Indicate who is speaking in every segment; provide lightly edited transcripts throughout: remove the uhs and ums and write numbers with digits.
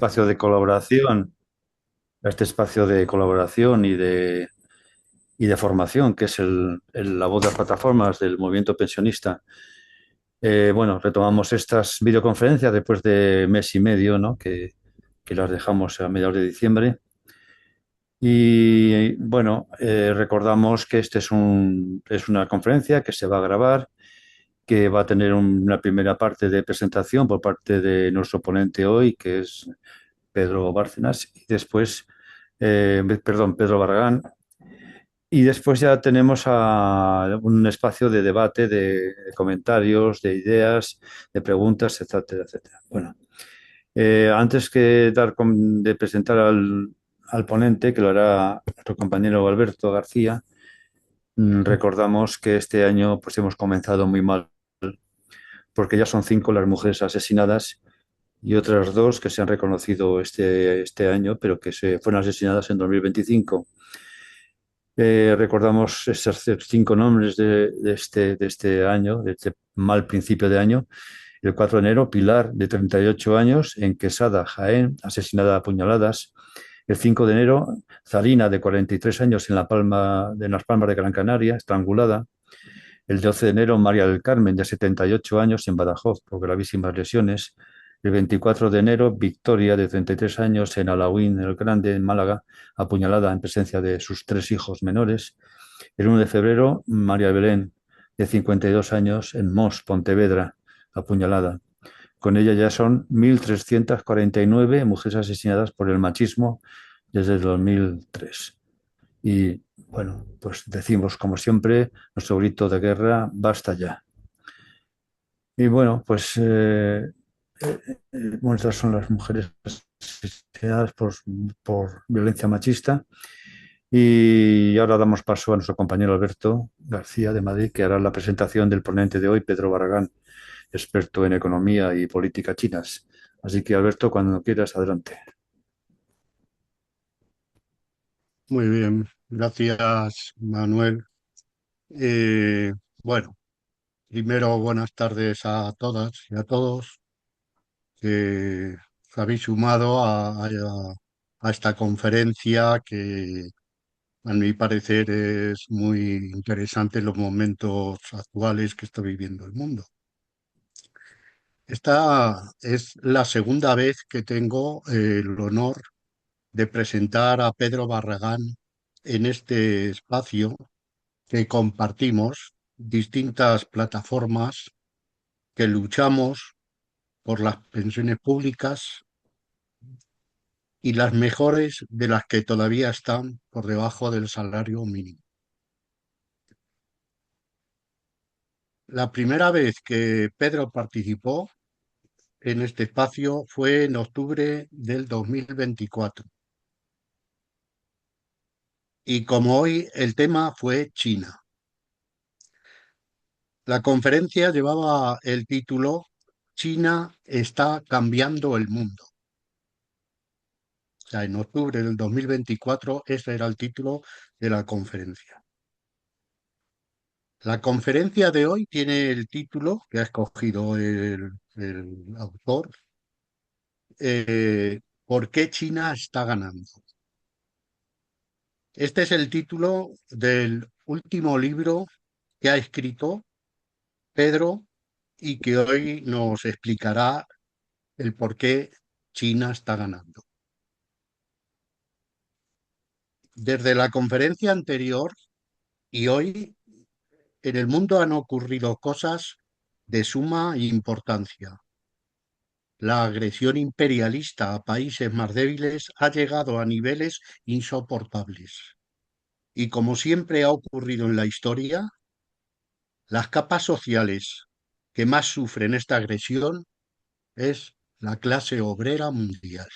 Speaker 1: espacio de colaboración, a este espacio de colaboración y de formación, que es la voz de las plataformas del movimiento pensionista. Bueno, retomamos estas videoconferencias después de mes y medio, ¿no? Que las dejamos a mediados de diciembre. Y bueno, recordamos que este es una conferencia que se va a grabar, que va a tener una primera parte de presentación por parte de nuestro ponente hoy, que es Pedro Bárcenas, y después, perdón, Pedro Barragán. Y después ya tenemos un espacio de debate, de comentarios, de ideas, de preguntas, etcétera, etcétera. Bueno, antes de presentar al ponente, que lo hará nuestro compañero Alberto García, recordamos que este año pues hemos comenzado muy mal, porque ya son 5 las mujeres asesinadas y otras 2 que se han reconocido este año, pero que se fueron asesinadas en 2025. Recordamos esos 5 nombres de este año, de este mal principio de año. El 4 de enero, Pilar, de 38 años, en Quesada, Jaén, asesinada a puñaladas. El 5 de enero, Zarina, de 43 años, en Las Palmas de Gran Canaria, estrangulada. El 12 de enero, María del Carmen, de 78 años, en Badajoz, por gravísimas lesiones. El 24 de enero, Victoria, de 33 años, en Alauín el Grande, en Málaga, apuñalada en presencia de sus 3 hijos menores. El 1 de febrero, María Belén, de 52 años, en Mos, Pontevedra, apuñalada. Con ella ya son 1.349 mujeres asesinadas por el machismo desde el 2003. Y bueno, pues decimos, como siempre, nuestro grito de guerra, basta ya. Y bueno, pues muchas son las mujeres asesinadas por violencia machista. Y ahora damos paso a nuestro compañero Alberto García de Madrid, que hará la presentación del ponente de hoy, Pedro Barragán, experto en economía y política chinas. Así que, Alberto, cuando quieras, adelante.
Speaker 2: Muy bien, gracias Manuel. Eh, bueno, primero buenas tardes a todas y a todos que os habéis sumado a esta conferencia que a mi parecer es muy interesante en los momentos actuales que está viviendo el mundo. Esta es la segunda vez que tengo el honor de presentar a Pedro Barragán en este espacio que compartimos distintas plataformas que luchamos por las pensiones públicas y las mejores de las que todavía están por debajo del salario mínimo. La primera vez que Pedro participó en este espacio fue en octubre del 2024 y como hoy el tema fue China. La conferencia llevaba el título China está cambiando el mundo. O sea, en octubre del 2024, ese era el título de la conferencia. La conferencia de hoy tiene el título que ha escogido el autor, ¿Por qué China está ganando? Este es el título del último libro que ha escrito Pedro y que hoy nos explicará el por qué China está ganando. Desde la conferencia anterior y hoy en el mundo han ocurrido cosas de suma importancia. La agresión imperialista a países más débiles ha llegado a niveles insoportables. Y como siempre ha ocurrido en la historia, las capas sociales que más sufren esta agresión es la clase obrera mundial.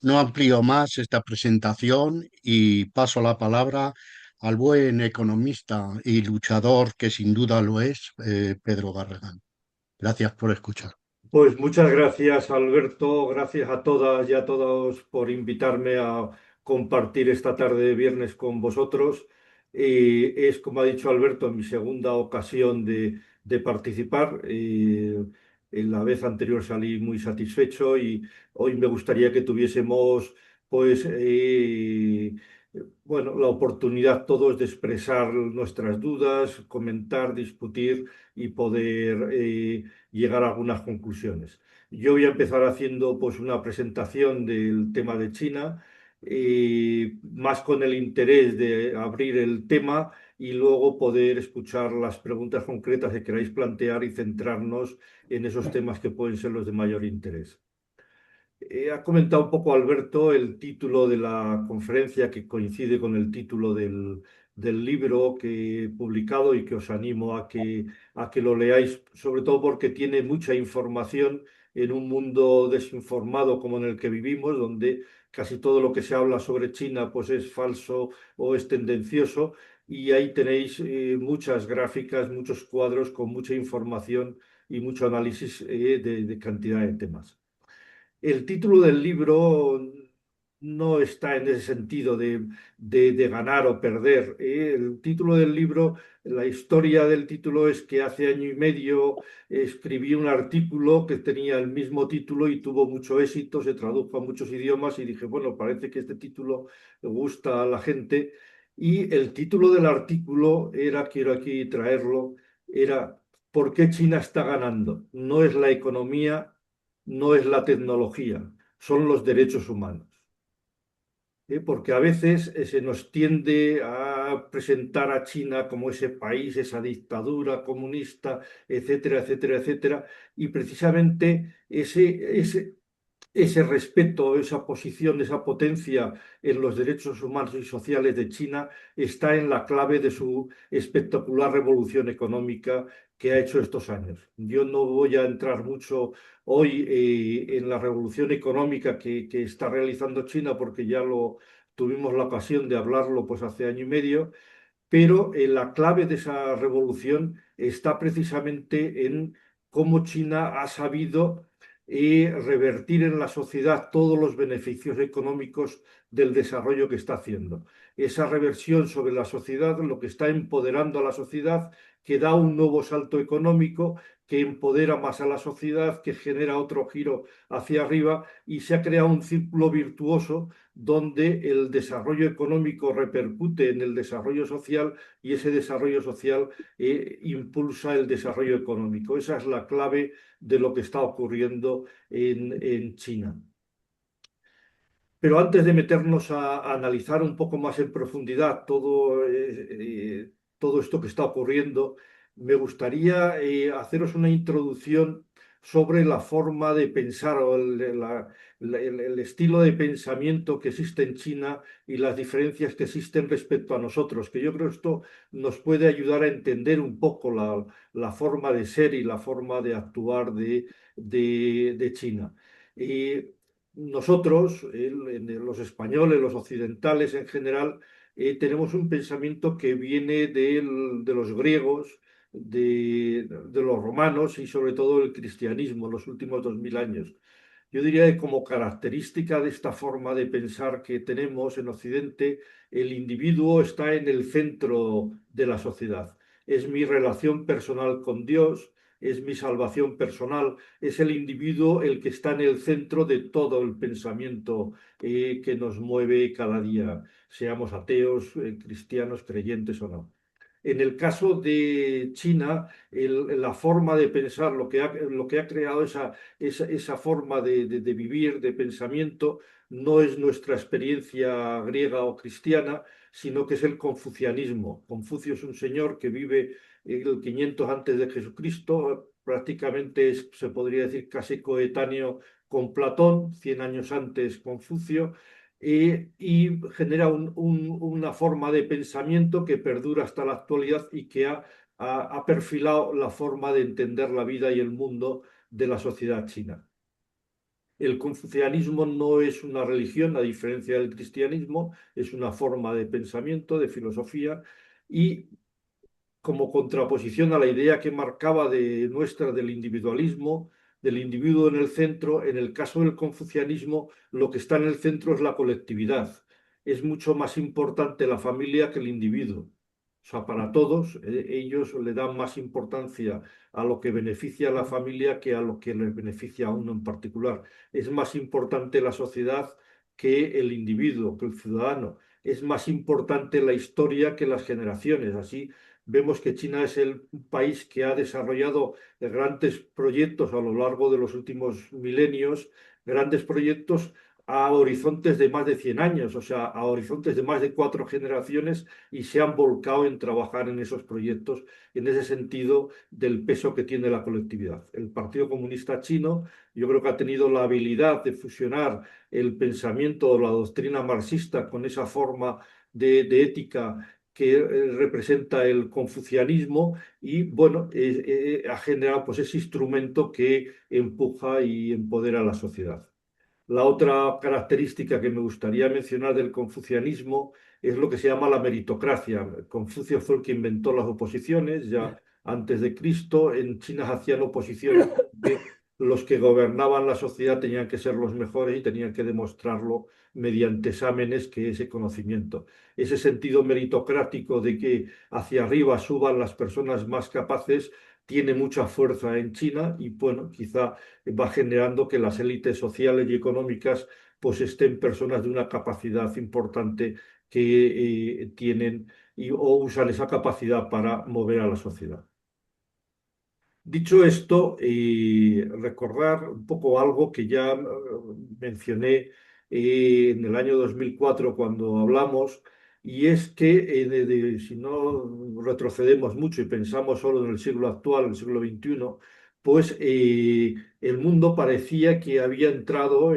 Speaker 2: No amplío más esta presentación y paso la palabra al buen economista y luchador que sin duda lo es, Pedro Barragán. Gracias por escuchar.
Speaker 3: Pues muchas gracias, Alberto. Gracias a todas y a todos por invitarme a compartir esta tarde de viernes con vosotros. Y es, como ha dicho Alberto, mi segunda ocasión de participar. Y En la vez anterior salí muy satisfecho y hoy me gustaría que tuviésemos, pues, bueno, la oportunidad todos de expresar nuestras dudas, comentar, discutir y poder llegar a algunas conclusiones. Yo voy a empezar haciendo pues una presentación del tema de China, más con el interés de abrir el tema y luego poder escuchar las preguntas concretas que queráis plantear y centrarnos en esos temas que pueden ser los de mayor interés. Ha comentado un poco Alberto el título de la conferencia que coincide con el título del libro que he publicado y que os animo a que lo leáis, sobre todo porque tiene mucha información en un mundo desinformado como en el que vivimos, donde casi todo lo que se habla sobre China pues es falso o es tendencioso. Y ahí tenéis muchas gráficas, muchos cuadros con mucha información y mucho análisis de cantidad de temas. El título del libro no está en ese sentido de ganar o perder. El título del libro, la historia del título es que hace año y medio escribí un artículo que tenía el mismo título y tuvo mucho éxito, se tradujo a muchos idiomas y dije, bueno, parece que este título le gusta a la gente. Y el título del artículo era, quiero aquí traerlo, era ¿por qué China está ganando? No es la economía, no es la tecnología, son los derechos humanos. Porque a veces se nos tiende a presentar a China como ese país, esa dictadura comunista, etcétera, etcétera, etcétera, y precisamente ese respeto, esa posición, esa potencia en los derechos humanos y sociales de China está en la clave de su espectacular revolución económica que ha hecho estos años. Yo no voy a entrar mucho hoy en la revolución económica que está realizando China porque ya lo tuvimos la ocasión de hablarlo pues hace año y medio, pero la clave de esa revolución está precisamente en cómo China ha sabido revertir en la sociedad todos los beneficios económicos del desarrollo que está haciendo. Esa reversión sobre la sociedad, lo que está empoderando a la sociedad, que da un nuevo salto económico, que empodera más a la sociedad, que genera otro giro hacia arriba y se ha creado un círculo virtuoso donde el desarrollo económico repercute en el desarrollo social y ese desarrollo social impulsa el desarrollo económico. Esa es la clave de lo que está ocurriendo en China. Pero antes de meternos a analizar un poco más en profundidad todo esto que está ocurriendo, me gustaría haceros una introducción sobre la forma de pensar o el estilo de pensamiento que existe en China y las diferencias que existen respecto a nosotros, que yo creo que esto nos puede ayudar a entender un poco la forma de ser y la forma de actuar de China. Nosotros, los españoles, los occidentales en general, tenemos un pensamiento que viene de los griegos, de los romanos y sobre todo el cristianismo, los últimos 2000 años. Yo diría que como característica de esta forma de pensar que tenemos en Occidente, el individuo está en el centro de la sociedad. Es mi relación personal con Dios, es mi salvación personal, es el individuo el que está en el centro de todo el pensamiento que nos mueve cada día, seamos ateos, cristianos, creyentes o no. En el caso de China, la forma de pensar, lo que ha creado esa forma de vivir, de pensamiento, no es nuestra experiencia griega o cristiana, sino que es el confucianismo. Confucio es un señor que vive el 500 antes de Jesucristo, prácticamente se podría decir casi coetáneo con Platón, 100 años antes Confucio, y genera una forma de pensamiento que perdura hasta la actualidad y que ha perfilado la forma de entender la vida y el mundo de la sociedad china. El confucianismo no es una religión, a diferencia del cristianismo, es una forma de pensamiento, de filosofía, y como contraposición a la idea que marcaba de nuestra del individualismo, del individuo en el centro, en el caso del confucianismo, lo que está en el centro es la colectividad. Es mucho más importante la familia que el individuo. O sea, para todos, ellos le dan más importancia a lo que beneficia a la familia que a lo que les beneficia a uno en particular. Es más importante la sociedad que el individuo, que el ciudadano. Es más importante la historia que las generaciones. Así vemos que China es el país que ha desarrollado grandes proyectos a lo largo de los últimos milenios, grandes proyectos a horizontes de más de 100 años, o sea, a horizontes de más de 4 generaciones, y se han volcado en trabajar en esos proyectos, en ese sentido del peso que tiene la colectividad. El Partido Comunista Chino, yo creo que ha tenido la habilidad de fusionar el pensamiento o la doctrina marxista con esa forma de ética que representa el confucianismo, y bueno, ha generado pues ese instrumento que empuja y empodera a la sociedad. La otra característica que me gustaría mencionar del confucianismo es lo que se llama la meritocracia. Confucio fue el que inventó las oposiciones ya antes de Cristo. En China hacían oposiciones porque los que gobernaban la sociedad tenían que ser los mejores y tenían que demostrarlo mediante exámenes, que ese conocimiento. Ese sentido meritocrático de que hacia arriba suban las personas más capaces tiene mucha fuerza en China, y bueno, quizá va generando que las élites sociales y económicas pues estén personas de una capacidad importante que tienen o usan esa capacidad para mover a la sociedad. Dicho esto, recordar un poco algo que ya mencioné en el año 2004 cuando hablamos, y es que si no retrocedemos mucho y pensamos solo en el siglo actual, el siglo XXI, pues el mundo parecía que había entrado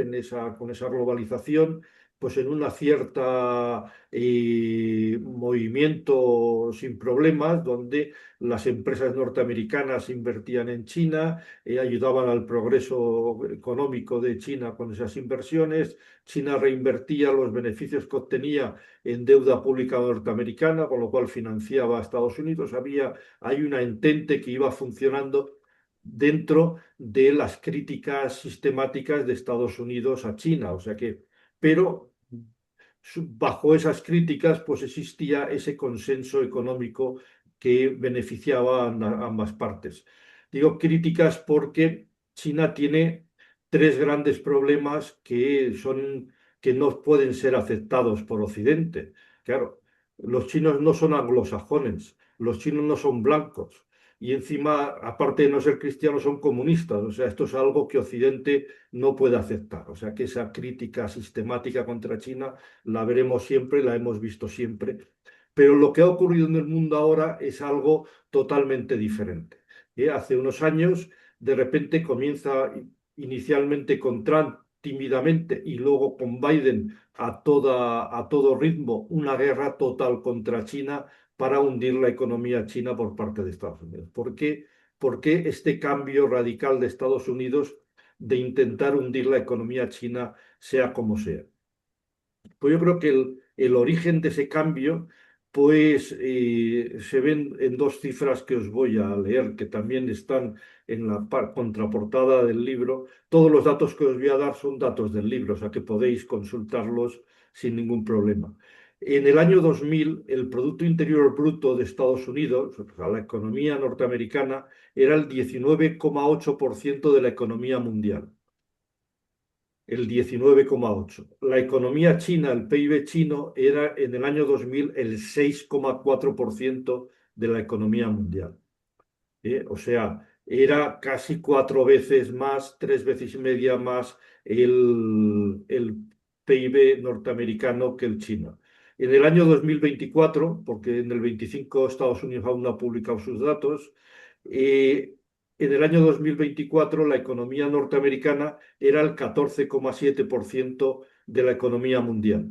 Speaker 3: con esa globalización, pues en una cierta movimiento sin problemas, donde las empresas norteamericanas invertían en China, ayudaban al progreso económico de China con esas inversiones. China reinvertía los beneficios que obtenía en deuda pública norteamericana, con lo cual financiaba a Estados Unidos. Hay una entente que iba funcionando dentro de las críticas sistemáticas de Estados Unidos a China. O sea que, pero bajo esas críticas, pues existía ese consenso económico que beneficiaba a ambas partes. Digo críticas porque China tiene tres grandes problemas que no pueden ser aceptados por Occidente. Claro, los chinos no son anglosajones, los chinos no son blancos, y encima, aparte de no ser cristianos, son comunistas. O sea, esto es algo que Occidente no puede aceptar. O sea, que esa crítica sistemática contra China la veremos siempre, la hemos visto siempre. Pero lo que ha ocurrido en el mundo ahora es algo totalmente diferente. Hace unos años, de repente comienza inicialmente con Trump tímidamente y luego con Biden a todo ritmo una guerra total contra China para hundir la economía china por parte de Estados Unidos. ¿Por qué este cambio radical de Estados Unidos de intentar hundir la economía china, sea como sea? Pues yo creo que el origen de ese cambio pues se ven en dos cifras que os voy a leer, que también están en la contraportada del libro. Todos los datos que os voy a dar son datos del libro, o sea que podéis consultarlos sin ningún problema. En el año 2000, el Producto Interior Bruto de Estados Unidos, o sea, la economía norteamericana, era el 19,8% de la economía mundial. El 19,8%. La economía china, el PIB chino, era en el año 2000 el 6,4% de la economía mundial. O sea, era casi 4 veces más, 3 veces y media más el PIB norteamericano que el chino. En el año 2024, porque en el 25 Estados Unidos aún no ha publicado sus datos, en el año 2024 la economía norteamericana era el 14,7% de la economía mundial,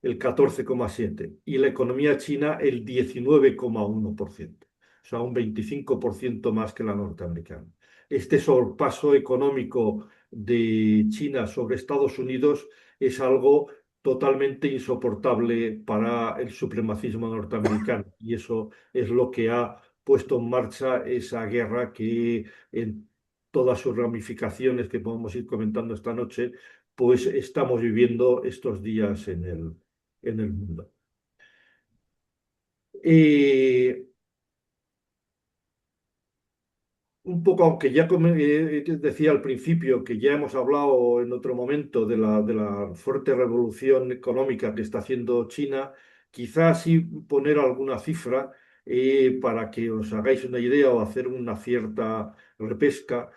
Speaker 3: el 14,7%, y la economía china el 19,1%, o sea, un 25% más que la norteamericana. Este sorpaso económico de China sobre Estados Unidos es algo totalmente insoportable para el supremacismo norteamericano, y eso es lo que ha puesto en marcha esa guerra que en todas sus ramificaciones que podemos ir comentando esta noche, pues estamos viviendo estos días en el mundo. Eh, un poco, aunque ya decía al principio que ya hemos hablado en otro momento de la fuerte revolución económica que está haciendo China, quizás sí poner alguna cifra para que os hagáis una idea o hacer una cierta repesca,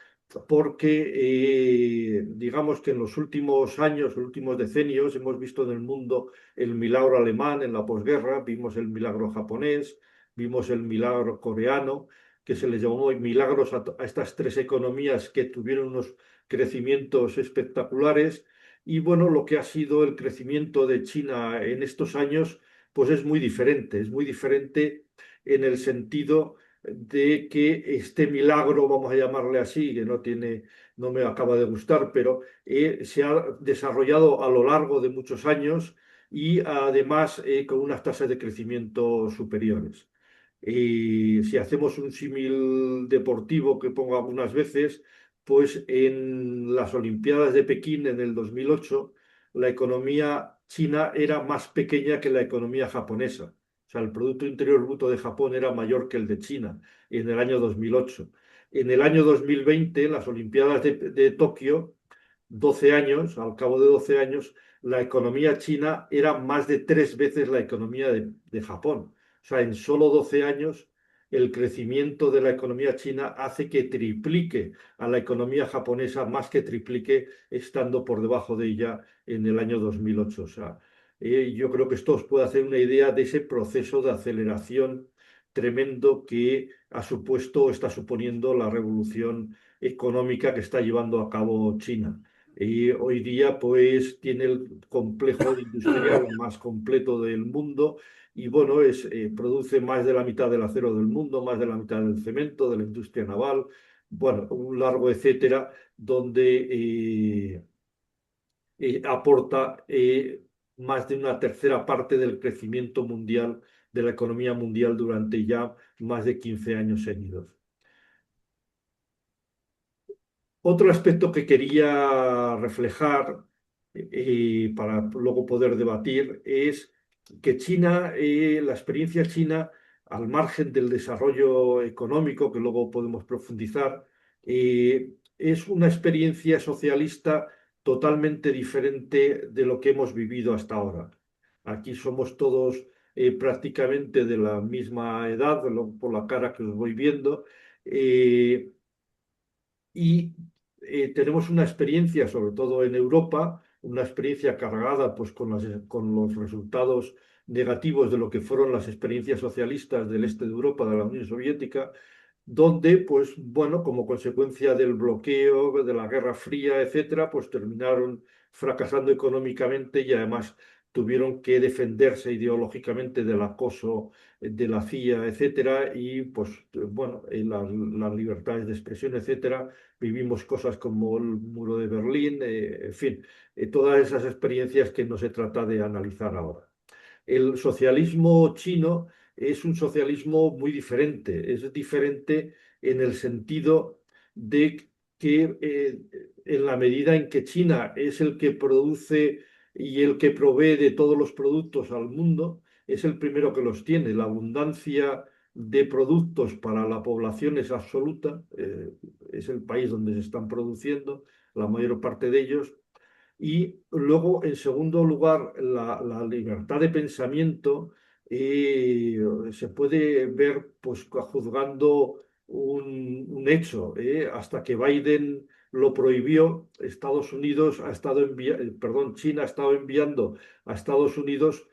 Speaker 3: porque digamos que en los últimos años, los últimos decenios, hemos visto en el mundo el milagro alemán en la posguerra, vimos el milagro japonés, vimos el milagro coreano que se les llamó milagros a estas tres economías que tuvieron unos crecimientos espectaculares. Y bueno, lo que ha sido el crecimiento de China en estos años, pues es muy diferente en el sentido de que este milagro, vamos a llamarle así, que no tiene, no me acaba de gustar, pero se ha desarrollado a lo largo de muchos años y además con unas tasas de crecimiento superiores. Y si hacemos un símil deportivo que pongo algunas veces, pues en las Olimpiadas de Pekín en el 2008, la economía china era más pequeña que la economía japonesa. O sea, el Producto Interior Bruto de Japón era mayor que el de China en el año 2008. En el año 2020, en las Olimpiadas de Tokio, 12 años, al cabo de 12 años, la economía china era más de 3 veces la economía de Japón. O sea, en solo 12 años, el crecimiento de la economía china hace que triplique a la economía japonesa, más que triplique, estando por debajo de ella en el año 2008. O sea, yo creo que esto os puede hacer una idea de ese proceso de aceleración tremendo que ha supuesto o está suponiendo la revolución económica que está llevando a cabo China. Y hoy día, pues, tiene el complejo industrial más completo del mundo y bueno, produce más de la mitad del acero del mundo, más de la mitad del cemento, de la industria naval, bueno, un largo etcétera, donde aporta más de una tercera parte del crecimiento mundial, de la economía mundial durante ya más de 15 años seguidos. Otro aspecto que quería reflejar para luego poder debatir es que China, la experiencia china, al margen del desarrollo económico, que luego podemos profundizar, es una experiencia socialista totalmente diferente de lo que hemos vivido hasta ahora. Aquí somos todos prácticamente de la misma edad, por la cara que os voy viendo. Y tenemos una experiencia, sobre todo en Europa, una experiencia cargada pues, con los resultados negativos de lo que fueron las experiencias socialistas del este de Europa, de la Unión Soviética, donde, pues, bueno, como consecuencia del bloqueo, de la Guerra Fría, etcétera, pues terminaron fracasando económicamente y además tuvieron que defenderse ideológicamente del acoso de la CIA, etcétera, y pues, bueno, las libertades de expresión, etcétera. Vivimos cosas como el muro de Berlín, en fin, todas esas experiencias que no se trata de analizar ahora. El socialismo chino es un socialismo muy diferente. Es diferente en el sentido de que en la medida en que China es el que produce y el que provee de todos los productos al mundo, es el primero que los tiene. La abundancia de productos para la población es absoluta. Es el país donde se están produciendo la mayor parte de ellos. Y luego, en segundo lugar, la libertad de pensamiento se puede ver pues, juzgando un hecho. Hasta que Biden lo prohibió, Estados Unidos ha estado perdón, China ha estado enviando a Estados Unidos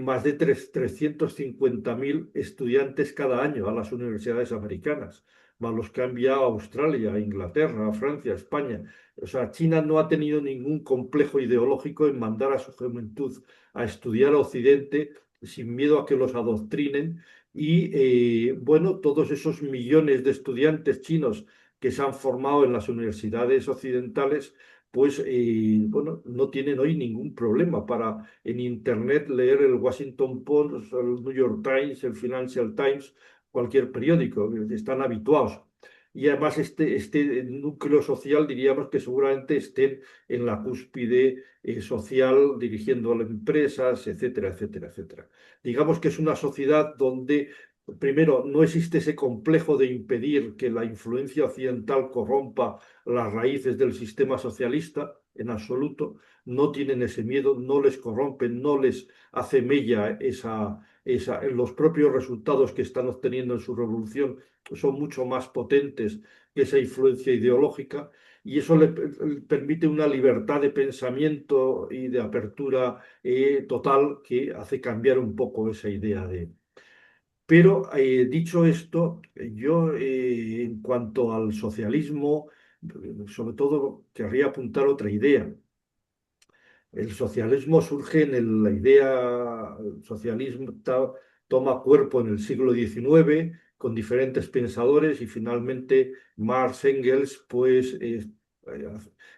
Speaker 3: más de 350.000 estudiantes cada año a las universidades americanas, más los que ha enviado a Australia, a Inglaterra, a Francia, a España. O sea, China no ha tenido ningún complejo ideológico en mandar a su juventud a estudiar a Occidente sin miedo a que los adoctrinen. Y bueno, todos esos millones de estudiantes chinos que se han formado en las universidades occidentales, pues bueno, no tienen hoy ningún problema para en Internet leer el Washington Post, el New York Times, el Financial Times, cualquier periódico, están habituados. y además este núcleo social diríamos que seguramente estén en la cúspide social, dirigiendo a las empresas, etcétera, etcétera, etcétera. Digamos que es una sociedad donde, primero, no existe ese complejo de impedir que la influencia occidental corrompa las raíces del sistema socialista, en absoluto. No tienen ese miedo, no les corrompen, no les hace mella los propios resultados que están obteniendo en su revolución son mucho más potentes que esa influencia ideológica, y eso le permite una libertad de pensamiento y de apertura total, que hace cambiar un poco esa idea de... Pero dicho esto, yo en cuanto al socialismo, sobre todo querría apuntar otra idea. El socialismo surge la idea, el socialismo toma cuerpo en el siglo XIX con diferentes pensadores, y finalmente Marx Engels pues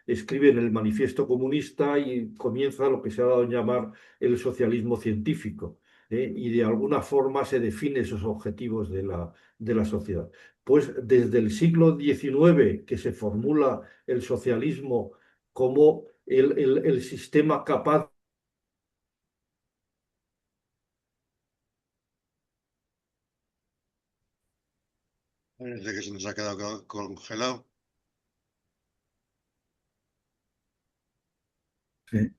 Speaker 3: escribe en el Manifiesto Comunista y comienza lo que se ha dado a llamar el socialismo científico, y de alguna forma se define esos objetivos de la sociedad. Pues desde el siglo XIX que se formula el socialismo como el sistema capaz.
Speaker 4: Parece que se nos ha quedado congelado.
Speaker 1: Sí.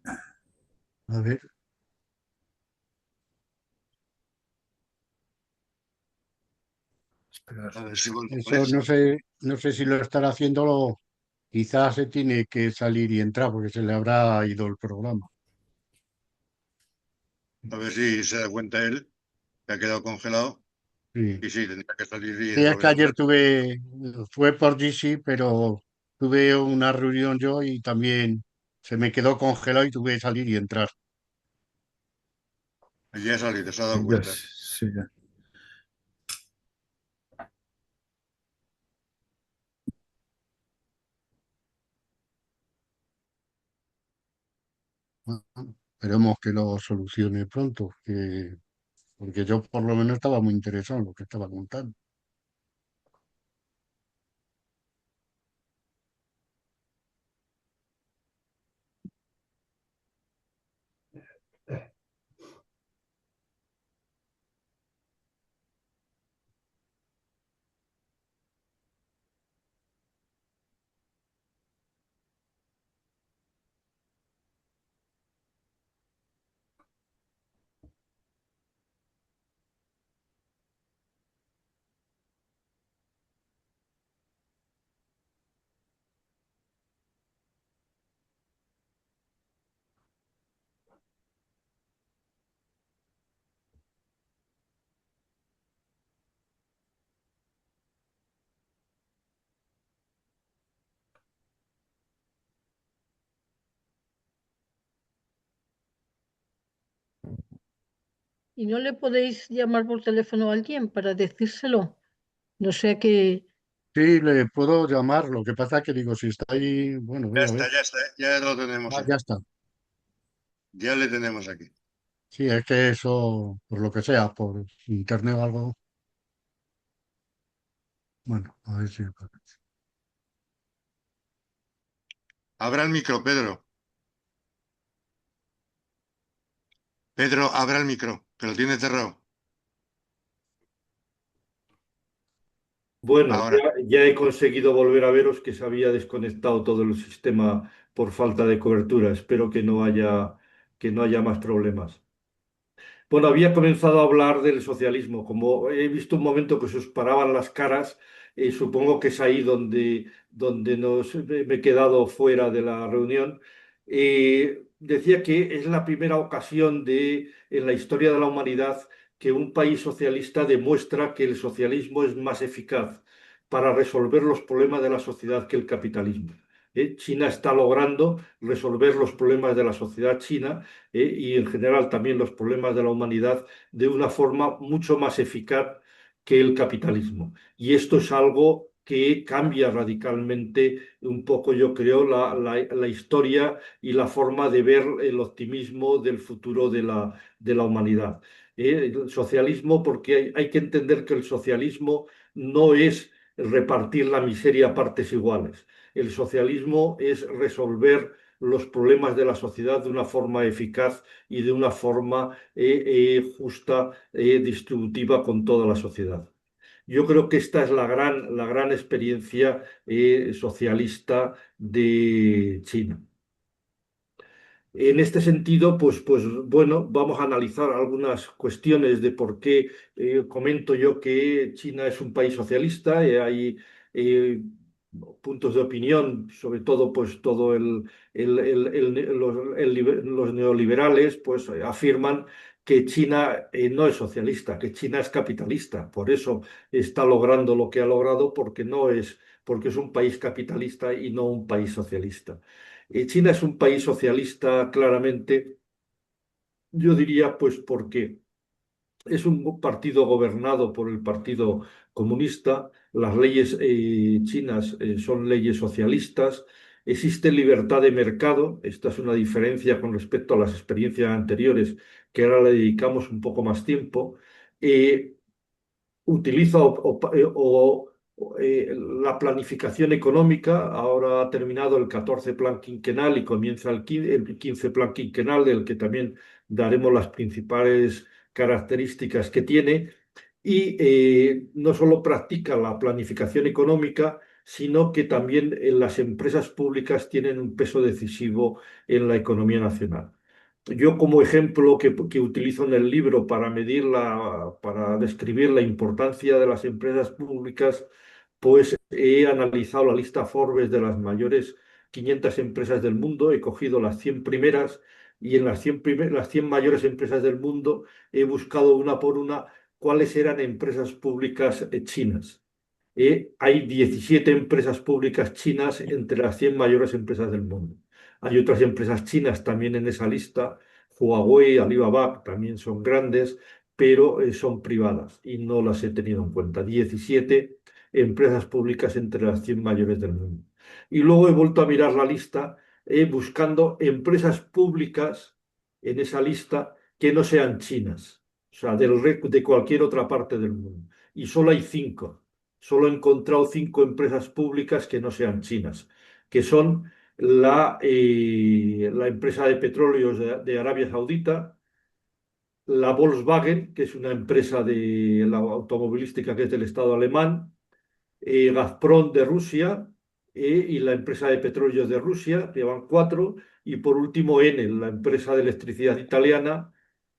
Speaker 2: A ver,
Speaker 1: Esperar.
Speaker 4: A ver si
Speaker 2: eso
Speaker 4: volvemos.
Speaker 2: no sé si lo estará haciendo, quizás se tiene que salir y entrar porque se le habrá ido el programa.
Speaker 4: A ver si se da cuenta él, que ha quedado congelado.
Speaker 2: Sí.
Speaker 4: Y sí, tendría que salir y
Speaker 2: Sí, es que
Speaker 4: volver a
Speaker 2: ayer
Speaker 4: entrar.
Speaker 2: fue por GC, pero tuve una reunión yo y también se me quedó congelado y tuve que salir y entrar.
Speaker 4: Ya ha salido, se ha dado
Speaker 1: Ya,
Speaker 4: cuenta.
Speaker 1: sí, ya.
Speaker 2: Bueno, esperemos que lo solucione pronto, porque yo por lo menos estaba muy interesado en lo que estaba contando.
Speaker 5: ¿Y no le podéis llamar por teléfono a alguien para decírselo? No sé qué.
Speaker 2: Sí, le puedo llamar, lo que pasa que digo, si está ahí, bueno, voy a ver.
Speaker 4: Ya está, ya lo tenemos
Speaker 2: Ah,
Speaker 4: aquí.
Speaker 2: ya está.
Speaker 4: Ya le tenemos aquí.
Speaker 2: Sí, es que eso, por lo que sea, por internet o algo, bueno, a ver si...
Speaker 4: Abra el micro, Pedro. Pedro, abra el micro, que lo tiene cerrado.
Speaker 3: Bueno,
Speaker 4: Ahora.
Speaker 3: ya he conseguido volver a veros, que se había desconectado todo el sistema por falta de cobertura. Espero que no haya más problemas. Bueno, había comenzado a hablar del socialismo. Como he visto un momento que se os paraban las caras, supongo que es ahí donde me he quedado fuera de la reunión. Decía que es la primera ocasión en la historia de la humanidad que un país socialista demuestra que el socialismo es más eficaz para resolver los problemas de la sociedad que el capitalismo. China está logrando resolver los problemas de la sociedad china, y en general también los problemas de la humanidad, de una forma mucho más eficaz que el capitalismo. Y esto es algo que cambia radicalmente un poco, yo creo, la historia y la forma de ver el optimismo del futuro de la humanidad. El socialismo, porque hay que entender que el socialismo no es repartir la miseria a partes iguales. El socialismo es resolver los problemas de la sociedad de una forma eficaz y de una forma justa, distributiva con toda la sociedad. Yo creo que esta es la gran experiencia socialista de China. En este sentido, pues bueno, vamos a analizar algunas cuestiones de por qué comento yo que China es un país socialista. Hay eh, puntos de opinión, sobre todo, pues todo los neoliberales, pues afirman que China no es socialista, que China es capitalista. Por eso está logrando lo que ha logrado, porque es un país capitalista y no un país socialista. China es un país socialista, claramente, yo diría, pues porque es un partido gobernado por el Partido Comunista, las leyes chinas son leyes socialistas, existe libertad de mercado, esta es una diferencia con respecto a las experiencias anteriores, que ahora le dedicamos un poco más tiempo. Eh, Utiliza la planificación económica. Ahora ha terminado el 14 plan quinquenal y comienza el 15 plan quinquenal, del que también daremos las principales características que tiene. Y no solo practica la planificación económica, sino que también las empresas públicas tienen un peso decisivo en la economía nacional. Yo, como ejemplo que utilizo en el libro para describir la importancia de las empresas públicas, pues he analizado la lista Forbes de las mayores 500 empresas del mundo, he cogido las 100 primeras, y en las 100 mayores empresas del mundo he buscado una por una cuáles eran empresas públicas chinas. Hay 17 empresas públicas chinas entre las 100 mayores empresas del mundo. Hay otras empresas chinas también en esa lista. Huawei, Alibaba también son grandes, pero son privadas y no las he tenido en cuenta. 17 empresas públicas entre las 100 mayores del mundo. Y luego he vuelto a mirar la lista buscando empresas públicas en esa lista que no sean chinas, o sea, de cualquier otra parte del mundo. Y solo hay 5. Solo he encontrado 5 empresas públicas que no sean chinas, que son la empresa de petróleos de Arabia Saudita, la Volkswagen, que es una empresa de la automovilística que es del Estado alemán, Gazprom de Rusia, y la empresa de petróleos de Rusia, que van 4, y por último Enel, la empresa de electricidad italiana,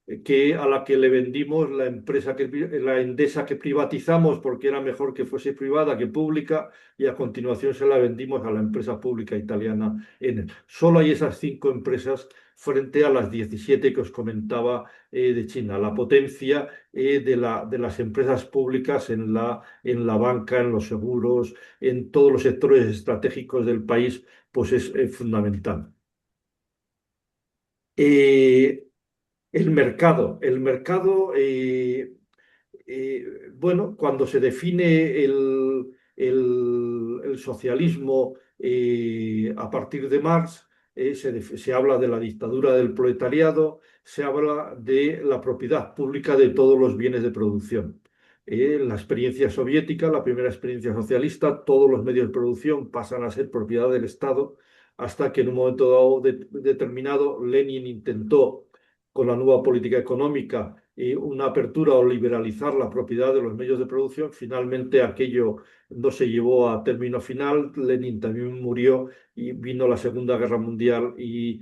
Speaker 3: a la que le vendimos la Endesa que privatizamos porque era mejor que fuese privada que pública, y a continuación se la vendimos a la empresa pública italiana Enel. Solo hay esas 5 empresas frente a las 17 que os comentaba de China. La potencia de las empresas públicas en la banca, en los seguros, en todos los sectores estratégicos del país, pues es fundamental. Eh, bueno, cuando se define el socialismo a partir de Marx, se habla de la dictadura del proletariado, se habla de la propiedad pública de todos los bienes de producción. En la experiencia soviética, la primera experiencia socialista, todos los medios de producción pasan a ser propiedad del Estado, hasta que en un momento dado determinado Lenin intentó, con la nueva política económica, una apertura o liberalizar la propiedad de los medios de producción. Finalmente aquello no se llevó a término final, Lenin también murió y vino la Segunda Guerra Mundial y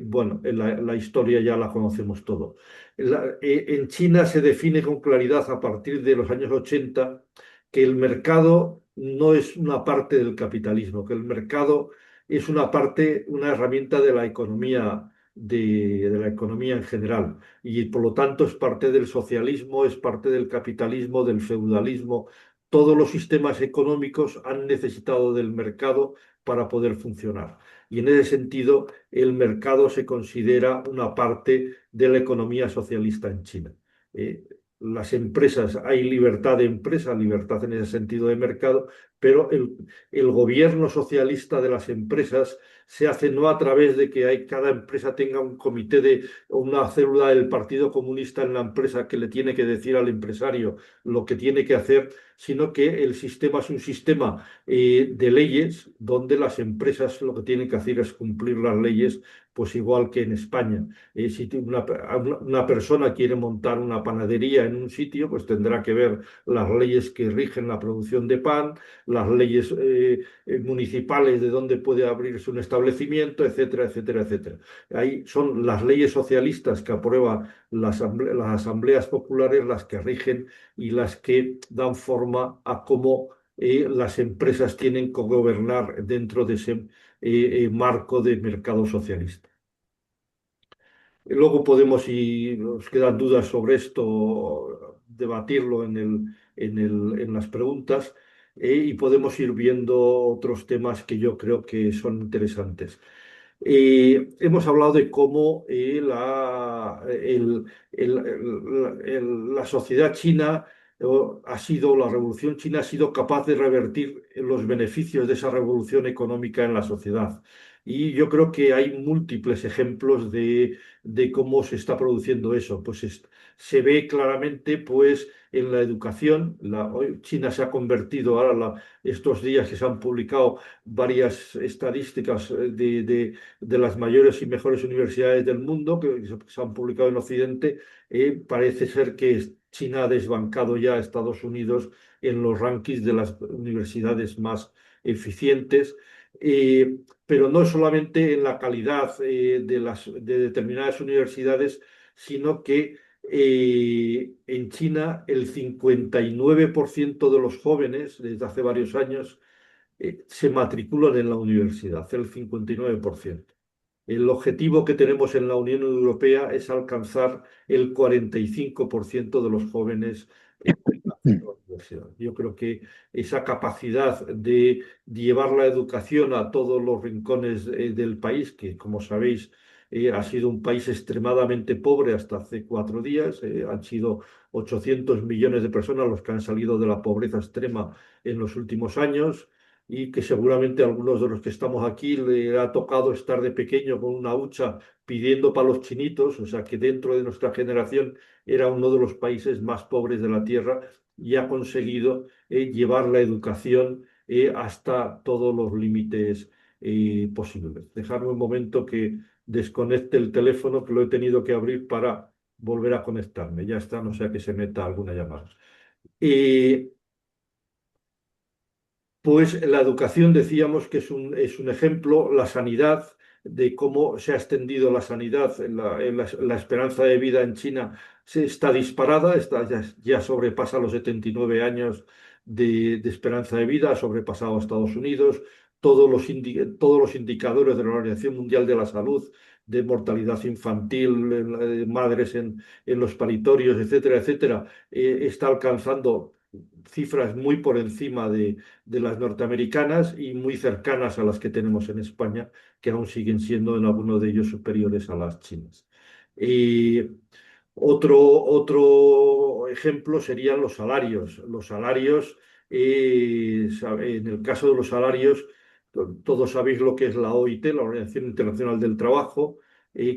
Speaker 3: bueno, la historia ya la conocemos todo. En China se define con claridad a partir de los años 80 que el mercado no es una parte del capitalismo, que el mercado es una parte, una herramienta de la economía, de la economía en general, y por lo tanto es parte del socialismo, es parte del capitalismo, del feudalismo. Todos los sistemas económicos han necesitado del mercado para poder funcionar. Y en ese sentido, el mercado se considera una parte de la economía socialista en China. las empresas, hay libertad de empresa, libertad en ese sentido de mercado, pero el gobierno socialista de las empresas se hace no a través de que cada empresa tenga un comité o una célula del Partido Comunista en la empresa que le tiene que decir al empresario lo que tiene que hacer, sino que el sistema es un sistema de leyes donde las empresas lo que tienen que hacer es cumplir las leyes, pues igual que en España. Si una persona quiere montar una panadería en un sitio, pues tendrá que ver las leyes que rigen la producción de pan, las leyes municipales de dónde puede abrirse un establecimiento, etcétera, etcétera, etcétera. Ahí son las leyes socialistas que aprueba las asambleas populares las que rigen y las que dan forma a cómo las empresas tienen que gobernar dentro de ese marco de mercado socialista. Luego podemos, si nos quedan dudas sobre esto, debatirlo en las preguntas, y podemos ir viendo otros temas que yo creo que son interesantes. Hemos hablado de cómo la sociedad china la revolución china ha sido capaz de revertir los beneficios de esa revolución económica en la sociedad. Y yo creo que hay múltiples ejemplos de cómo se está produciendo eso. Pues se ve claramente pues, en la educación. Hoy China se ha convertido, ahora estos días que se han publicado varias estadísticas de las mayores y mejores universidades del mundo que se han publicado en Occidente, parece ser que China ha desbancado ya a Estados Unidos en los rankings de las universidades más eficientes. Pero no solamente en la calidad de determinadas universidades, sino que en China el 59% de los jóvenes desde hace varios años se matriculan en la universidad, el 59%. El objetivo que tenemos en la Unión Europea es alcanzar el 45% de los jóvenes en la universidad. Yo creo que esa capacidad de llevar la educación a todos los rincones del país, que como sabéis ha sido un país extremadamente pobre hasta hace 4 días, han sido 800 millones de personas los que han salido de la pobreza extrema en los últimos años y que seguramente a algunos de los que estamos aquí le ha tocado estar de pequeño con una hucha pidiendo para los chinitos, o sea que dentro de nuestra generación era uno de los países más pobres de la Tierra y ha conseguido llevar la educación hasta todos los límites posibles. Dejadme un momento que desconecte el teléfono, que lo he tenido que abrir para volver a conectarme. Ya está, no sea que se meta alguna llamada. Pues la educación decíamos que es un ejemplo, la sanidad, de cómo se ha extendido la sanidad, la esperanza de vida en China está disparada, ya sobrepasa los 79 años de esperanza de vida, ha sobrepasado a Estados Unidos, todos los indicadores de la Organización Mundial de la Salud, de mortalidad infantil, de madres en los paritorios, etcétera, etcétera, está alcanzando cifras muy por encima de las norteamericanas y muy cercanas a las que tenemos en España, que aún siguen siendo en algunos de ellos superiores a las chinas. Otro ejemplo serían los salarios. Los salarios, en el caso de los salarios, todos sabéis lo que es la OIT, la Organización Internacional del Trabajo,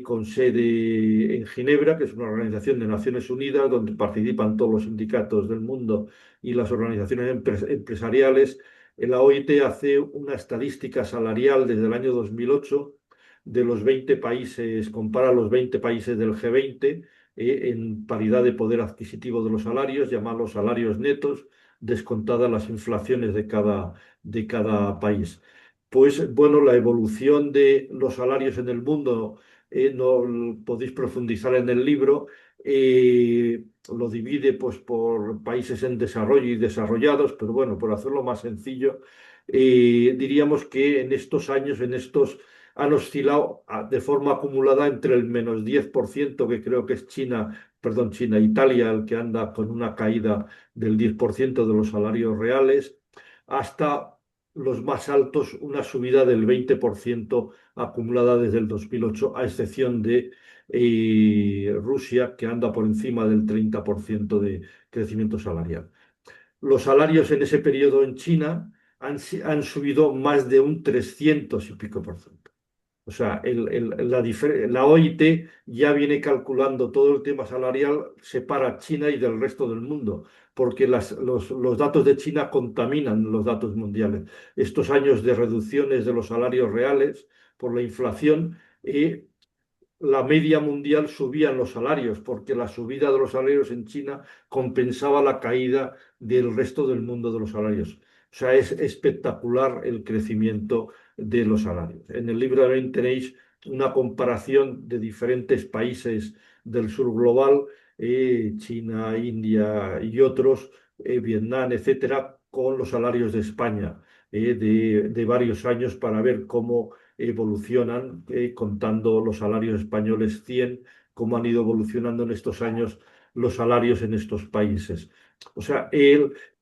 Speaker 3: con sede en Ginebra, que es una organización de Naciones Unidas donde participan todos los sindicatos del mundo y las organizaciones empresariales. La OIT hace una estadística salarial desde el año 2008 de los 20 países, compara los 20 países del G20 en paridad de poder adquisitivo de los salarios, llamados salarios netos, descontadas las inflaciones de cada país. Pues bueno, la evolución de los salarios en el mundo, no podéis profundizar en el libro, lo divide pues, por países en desarrollo y desarrollados, pero bueno, por hacerlo más sencillo, diríamos que en estos años, han oscilado de forma acumulada entre el menos 10%, que creo que es Italia, el que anda con una caída del 10% de los salarios reales, hasta los más altos, una subida del 20% acumulada desde el 2008, a excepción de Rusia, que anda por encima del 30% de crecimiento salarial. Los salarios en ese periodo en China han subido más de un 300 y pico por ciento. O sea, la OIT ya viene calculando todo el tema salarial, separa China y del resto del mundo, porque los datos de China contaminan los datos mundiales. Estos años de reducciones de los salarios reales por la inflación, la media mundial subían los salarios, porque la subida de los salarios en China compensaba la caída del resto del mundo de los salarios. O sea, es espectacular el crecimiento de los salarios. En el libro también tenéis una comparación de diferentes países del sur global, China, India y otros, Vietnam, etcétera, con los salarios de España, de varios años, para ver cómo evolucionan, contando los salarios españoles 100, cómo han ido evolucionando en estos años los salarios en estos países. O sea,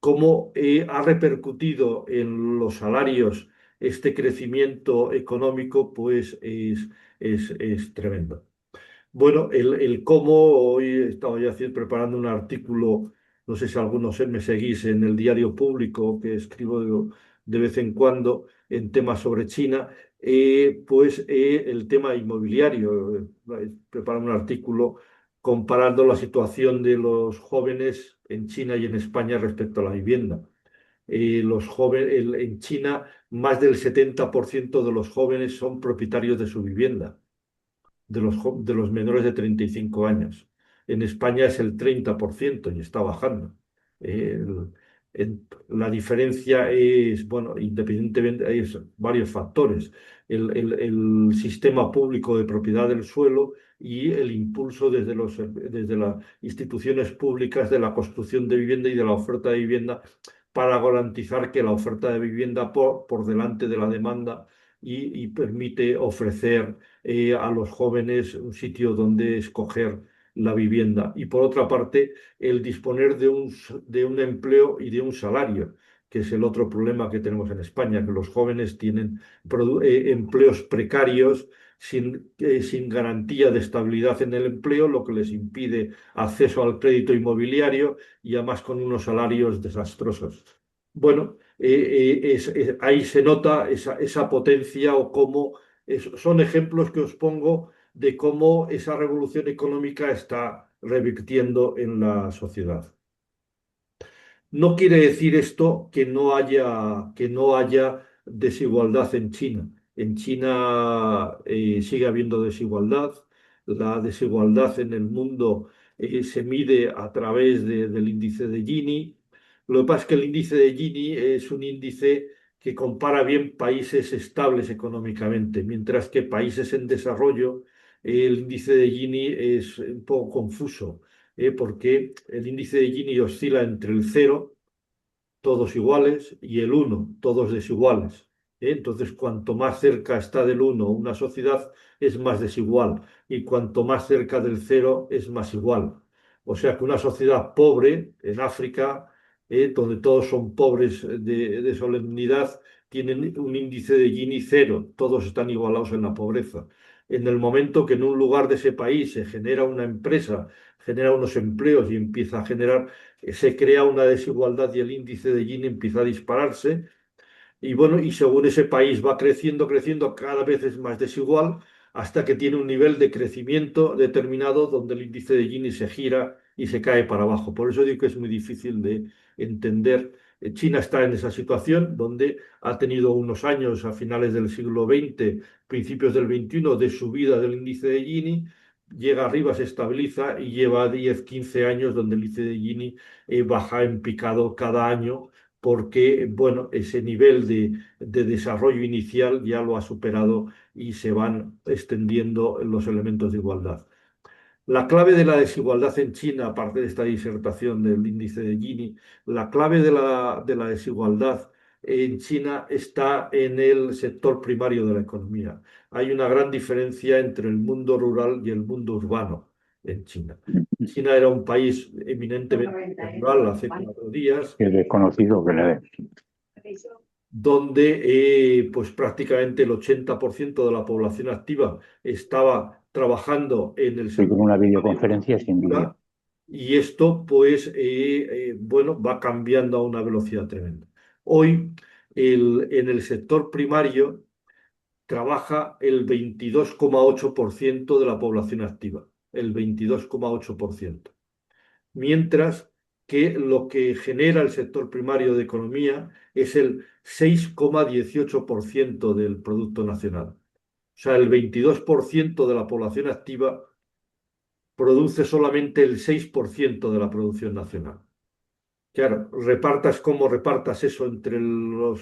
Speaker 3: cómo ha repercutido en los salarios este crecimiento económico, pues es tremendo. Bueno, el cómo, hoy he estado ya preparando un artículo, no sé si algunos me seguís en el Diario Público, que escribo de vez en cuando en temas sobre China, pues el tema inmobiliario. Preparo un artículo comparando la situación de los jóvenes en China y en España respecto a la vivienda. Los jóvenes, en China, más del 70% de los jóvenes son propietarios de su vivienda, de los menores de 35 años. En España es el 30% y está bajando. La diferencia es, bueno, independientemente, hay varios factores. El sistema público de propiedad del suelo y el impulso desde las instituciones públicas de la construcción de vivienda y de la oferta de vivienda, para garantizar que la oferta de vivienda por delante de la demanda, y permite ofrecer a los jóvenes un sitio donde escoger la vivienda. Y por otra parte, el disponer de un empleo y de un salario, que es el otro problema que tenemos en España, que los jóvenes tienen empleos precarios, sin garantía de estabilidad en el empleo, lo que les impide acceso al crédito inmobiliario, y además con unos salarios desastrosos. Bueno, ahí se nota esa potencia, o cómo son ejemplos que os pongo de cómo esa revolución económica está revirtiendo en la sociedad. No quiere decir esto que no haya desigualdad en China. En China sigue habiendo desigualdad. La desigualdad en el mundo se mide a través del índice de Gini. Lo que pasa es que el índice de Gini es un índice que compara bien países estables económicamente, mientras que países en desarrollo, el índice de Gini es un poco confuso, porque el índice de Gini oscila entre el 0, todos iguales, y el 1, todos desiguales. Entonces, cuanto más cerca está del 1 una sociedad, es más desigual, y cuanto más cerca del 0 es más igual. O sea que una sociedad pobre en África, donde todos son pobres de solemnidad, tienen un índice de Gini 0, todos están igualados en la pobreza. En el momento que en un lugar de ese país se genera una empresa, genera unos empleos y empieza a generar, se crea una desigualdad, y el índice de Gini empieza a dispararse. Y bueno, y según ese país va creciendo, creciendo, cada vez es más desigual, hasta que tiene un nivel de crecimiento determinado donde el índice de Gini se gira y se cae para abajo. Por eso digo que es muy difícil de entender. China está en esa situación, donde ha tenido unos años a finales del siglo XX, principios del XXI, de subida del índice de Gini. Llega arriba, se estabiliza, y lleva 10, 15 años donde el índice de Gini baja en picado cada año, porque bueno, ese nivel de desarrollo inicial ya lo ha superado y se van extendiendo los elementos de igualdad. La clave de la desigualdad en China, aparte de esta disertación del índice de Gini, la clave de la desigualdad en China está en el sector primario de la economía. Hay una gran diferencia entre el mundo rural y el mundo urbano en China. China era un país eminentemente rural hace 4 días.
Speaker 6: El desconocido que le dé.
Speaker 3: donde pues prácticamente el 80% de la población activa estaba trabajando en el
Speaker 6: Estoy
Speaker 3: sector
Speaker 6: con una
Speaker 3: de
Speaker 6: videoconferencia
Speaker 3: la
Speaker 6: sin vídeo.
Speaker 3: agricultura, y esto pues bueno, va cambiando a una velocidad tremenda. Hoy en el sector primario trabaja el 22,8% de la población activa, el 22,8%. Mientras que lo que genera el sector primario de economía es el 6,18% del Producto Nacional. O sea, el 22% de la población activa produce solamente el 6% de la producción nacional. Claro, repartas como repartas eso entre las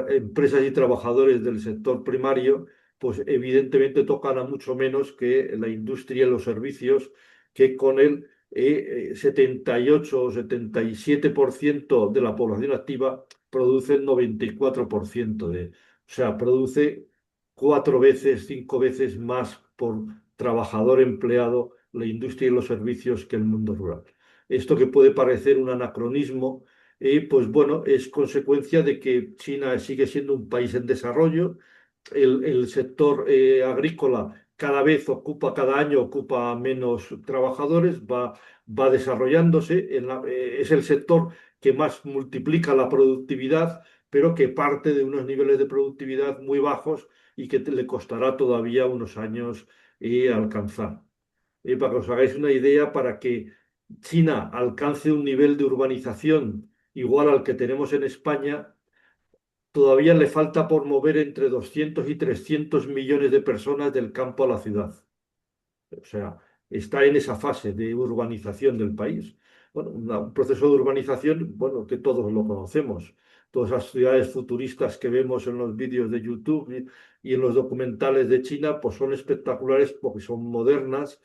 Speaker 3: empresas y trabajadores del sector primario, pues evidentemente tocan a mucho menos que la industria y los servicios, que con el 78 o 77% de la población activa produce el 94% o sea, produce 4 veces, 5 veces más por trabajador empleado la industria y los servicios que el mundo rural. Esto que puede parecer un anacronismo, pues bueno, es consecuencia de que China sigue siendo un país en desarrollo. El sector agrícola cada año ocupa menos trabajadores, va desarrollándose. Es el sector que más multiplica la productividad, pero que parte de unos niveles de productividad muy bajos y que le costará todavía unos años alcanzar. Para que os hagáis una idea, para que China alcance un nivel de urbanización igual al que tenemos en España, todavía le falta por mover entre 200 y 300 millones de personas del campo a la ciudad. O sea, está en esa fase de urbanización del país. Bueno, un proceso de urbanización, bueno, que todos lo conocemos. Todas las ciudades futuristas que vemos en los vídeos de YouTube y en los documentales de China, pues son espectaculares porque son modernas,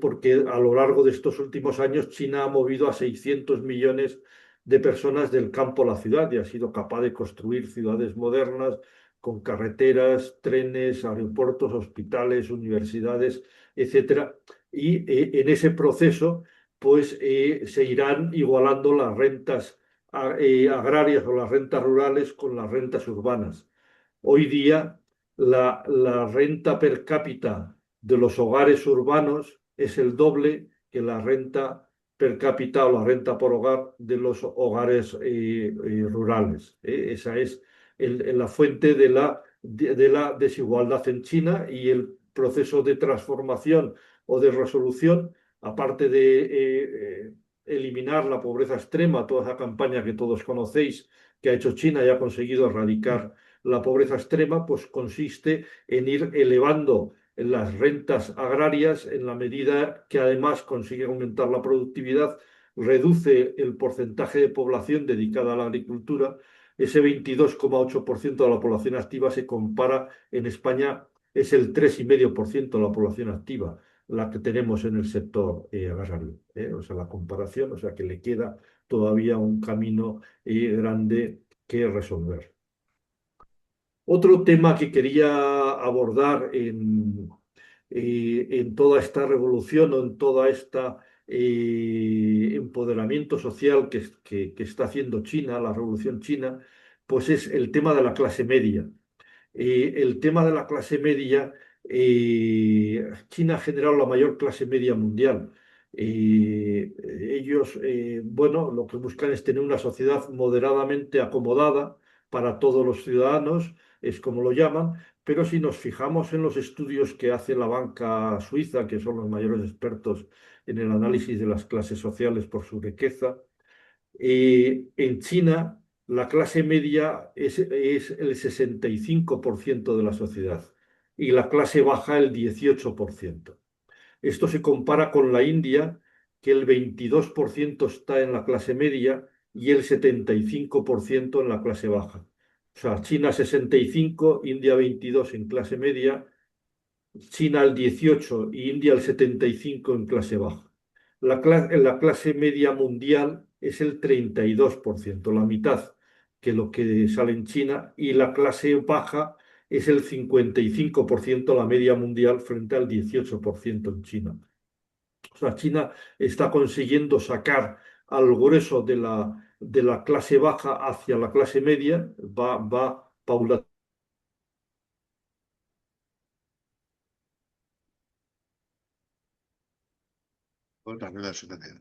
Speaker 3: porque a lo largo de estos últimos años China ha movido a 600 millones de personas del campo a la ciudad y ha sido capaz de construir ciudades modernas con carreteras, trenes, aeropuertos, hospitales, universidades, etcétera. Y en ese proceso, pues se irán igualando las rentas agrarias o las rentas rurales con las rentas urbanas. Hoy día, la renta per cápita de los hogares urbanos es el doble que la renta per cápita o la renta por hogar de los hogares rurales. Esa es la fuente de la desigualdad en China, y el proceso de transformación o de resolución, aparte de eliminar la pobreza extrema, toda esa campaña que todos conocéis que ha hecho China y ha conseguido erradicar la pobreza extrema, pues consiste en ir elevando las rentas agrarias en la medida que además consigue aumentar la productividad, reduce el porcentaje de población dedicada a la agricultura. Ese 22,8% de la población activa se compara en España, es el 3,5% de la población activa la que tenemos en el sector agrario. O sea, la comparación, o sea, que le queda todavía un camino grande que resolver. Otro tema que quería abordar en toda esta revolución o en toda esta empoderamiento social que está haciendo China, la revolución china, pues es el tema de la clase media. El tema de la clase media, China ha generado la mayor clase media mundial. Ellos, bueno, lo que buscan es tener una sociedad moderadamente acomodada para todos los ciudadanos, es como lo llaman, pero si nos fijamos en los estudios que hace la banca suiza, que son los mayores expertos en el análisis de las clases sociales por su riqueza, en China la clase media es el 65% de la sociedad y la clase baja el 18%. Esto se compara con la India, que el 22% está en la clase media y el 75% en la clase baja. O sea, China 65, India 22 en clase media, China el 18 y India el 75 en clase baja. En la clase media mundial es el 32%, la mitad que lo que sale en China, y la clase baja es el 55%, la media mundial, frente al 18% en China. O sea, China está consiguiendo sacar al grueso de de la clase baja hacia la clase media va paulatinamente.
Speaker 4: Otra rueda superior.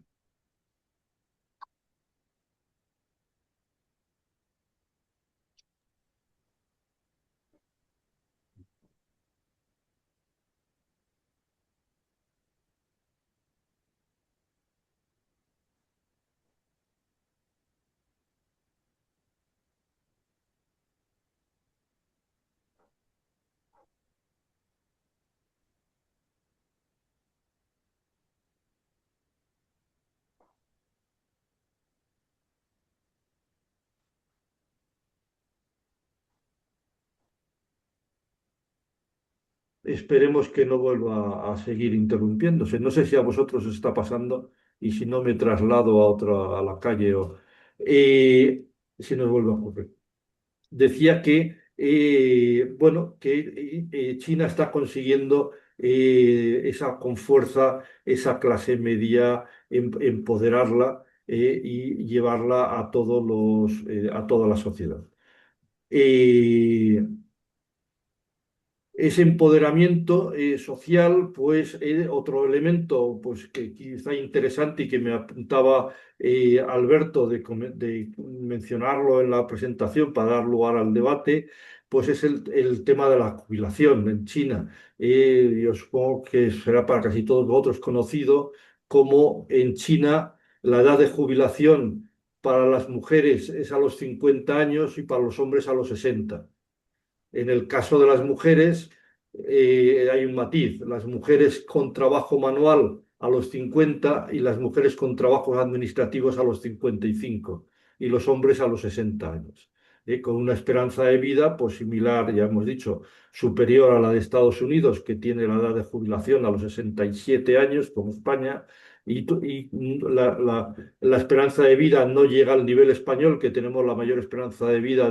Speaker 3: Esperemos que no vuelva a seguir interrumpiéndose. No sé si a vosotros os está pasando y si no me traslado a otra, a la calle o si nos vuelve a ocurrir. Decía que, bueno, que China está consiguiendo esa, con fuerza esa clase media, empoderarla y llevarla a todos a toda la sociedad. Eh, Ese empoderamiento social, pues otro elemento pues, que quizá interesante y que me apuntaba Alberto de mencionarlo en la presentación para dar lugar al debate, pues es el tema de la jubilación en China. Yo supongo que será para casi todos vosotros conocido como en China la edad de jubilación para las mujeres es a los 50 años y para los hombres a los 60. En el caso de las mujeres hay un matiz. Las mujeres con trabajo manual a los 50 y las mujeres con trabajos administrativos a los 55 y los hombres a los 60 años. Con una esperanza de vida pues similar, ya hemos dicho, superior a la de Estados Unidos, que tiene la edad de jubilación a los 67 años, como España, y la esperanza de vida no llega al nivel español, que tenemos la mayor esperanza de vida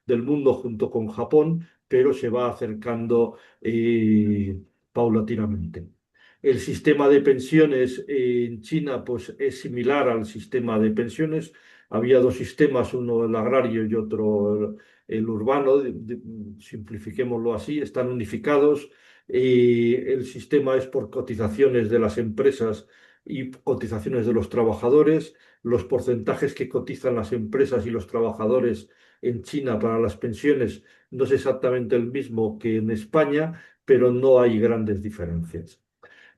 Speaker 3: del mundo junto con Japón, pero se va acercando paulatinamente. El sistema de pensiones en China pues, es similar al sistema de pensiones. Había dos sistemas, uno el agrario y otro el urbano, simplifiquémoslo así, están unificados. El sistema es por cotizaciones de las empresas y cotizaciones de los trabajadores. Los porcentajes que cotizan las empresas y los trabajadores en China para las pensiones no es exactamente el mismo que en España, pero no hay grandes diferencias.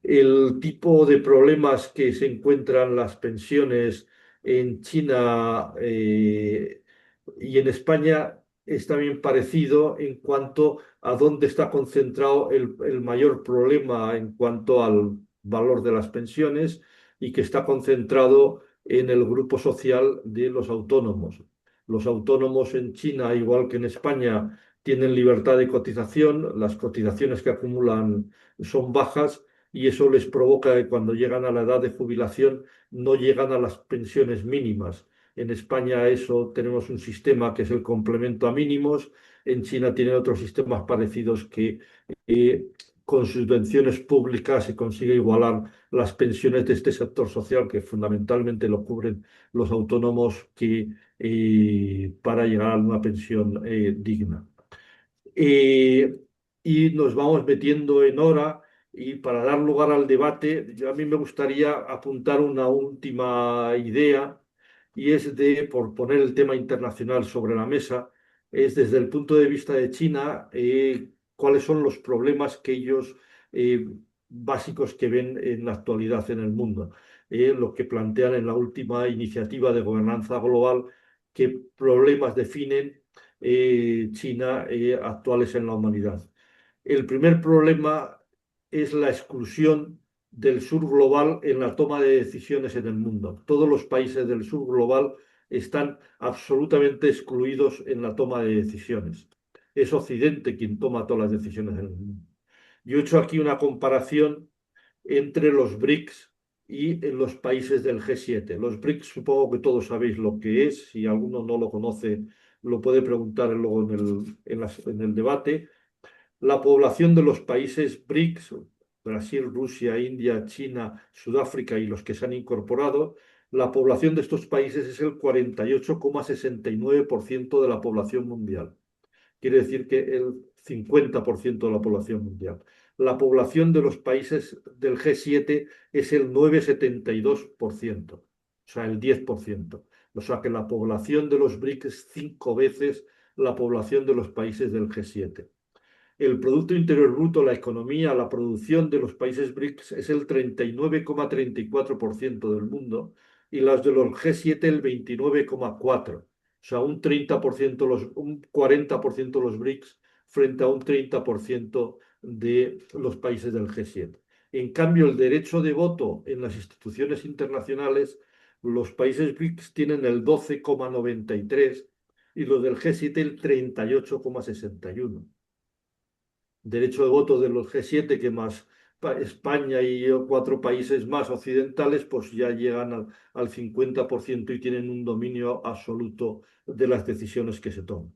Speaker 3: El tipo de problemas que se encuentran las pensiones en China y en España es también parecido en cuanto a dónde está concentrado el mayor problema en cuanto al valor de las pensiones y que está concentrado en el grupo social de los autónomos. Los autónomos en China, igual que en España, tienen libertad de cotización, las cotizaciones que acumulan son bajas y eso les provoca que cuando llegan a la edad de jubilación no llegan a las pensiones mínimas. En España eso tenemos un sistema que es el complemento a mínimos, en China tienen otros sistemas parecidos que con subvenciones públicas se consigue igualar las pensiones de este sector social que fundamentalmente lo cubren los autónomos para llegar a una pensión digna. Y nos vamos metiendo en hora y para dar lugar al debate, a mí me gustaría apuntar una última idea y es por poner el tema internacional sobre la mesa, es desde el punto de vista de China, cuáles son los problemas que ellos básicos que ven en la actualidad en el mundo. Lo que plantean en la última iniciativa de gobernanza global, qué problemas definen China actuales en la humanidad. El primer problema es la exclusión del sur global en la toma de decisiones en el mundo. Todos los países del sur global están absolutamente excluidos en la toma de decisiones. Es Occidente quien toma todas las decisiones en el mundo. Yo he hecho aquí una comparación entre los BRICS y los países del G7. Los BRICS supongo que todos sabéis lo que es, si alguno no lo conoce lo puede preguntar luego en el debate. La población de los países BRICS, Brasil, Rusia, India, China, Sudáfrica y los que se han incorporado, La población de estos países es el 48,69% de la población mundial. Quiere decir que el 50% de la población mundial. La población de los países del G7 es el 9,72%, o sea, el 10%. O sea que la población de los BRICS es 5 veces la población de los países del G7. El Producto Interior Bruto, la economía, la producción de los países BRICS es el 39,34% del mundo y las de los G7 el 29,4%. O sea, un 40% los BRICS frente a un 30% de los países del G7. En cambio, el derecho de voto en las instituciones internacionales, los países BRICS tienen el 12,93 y los del G7 el 38,61. Derecho de voto de los G7, que más España y 4 países más occidentales, pues ya llegan al 50% y tienen un dominio absoluto de las decisiones que se toman.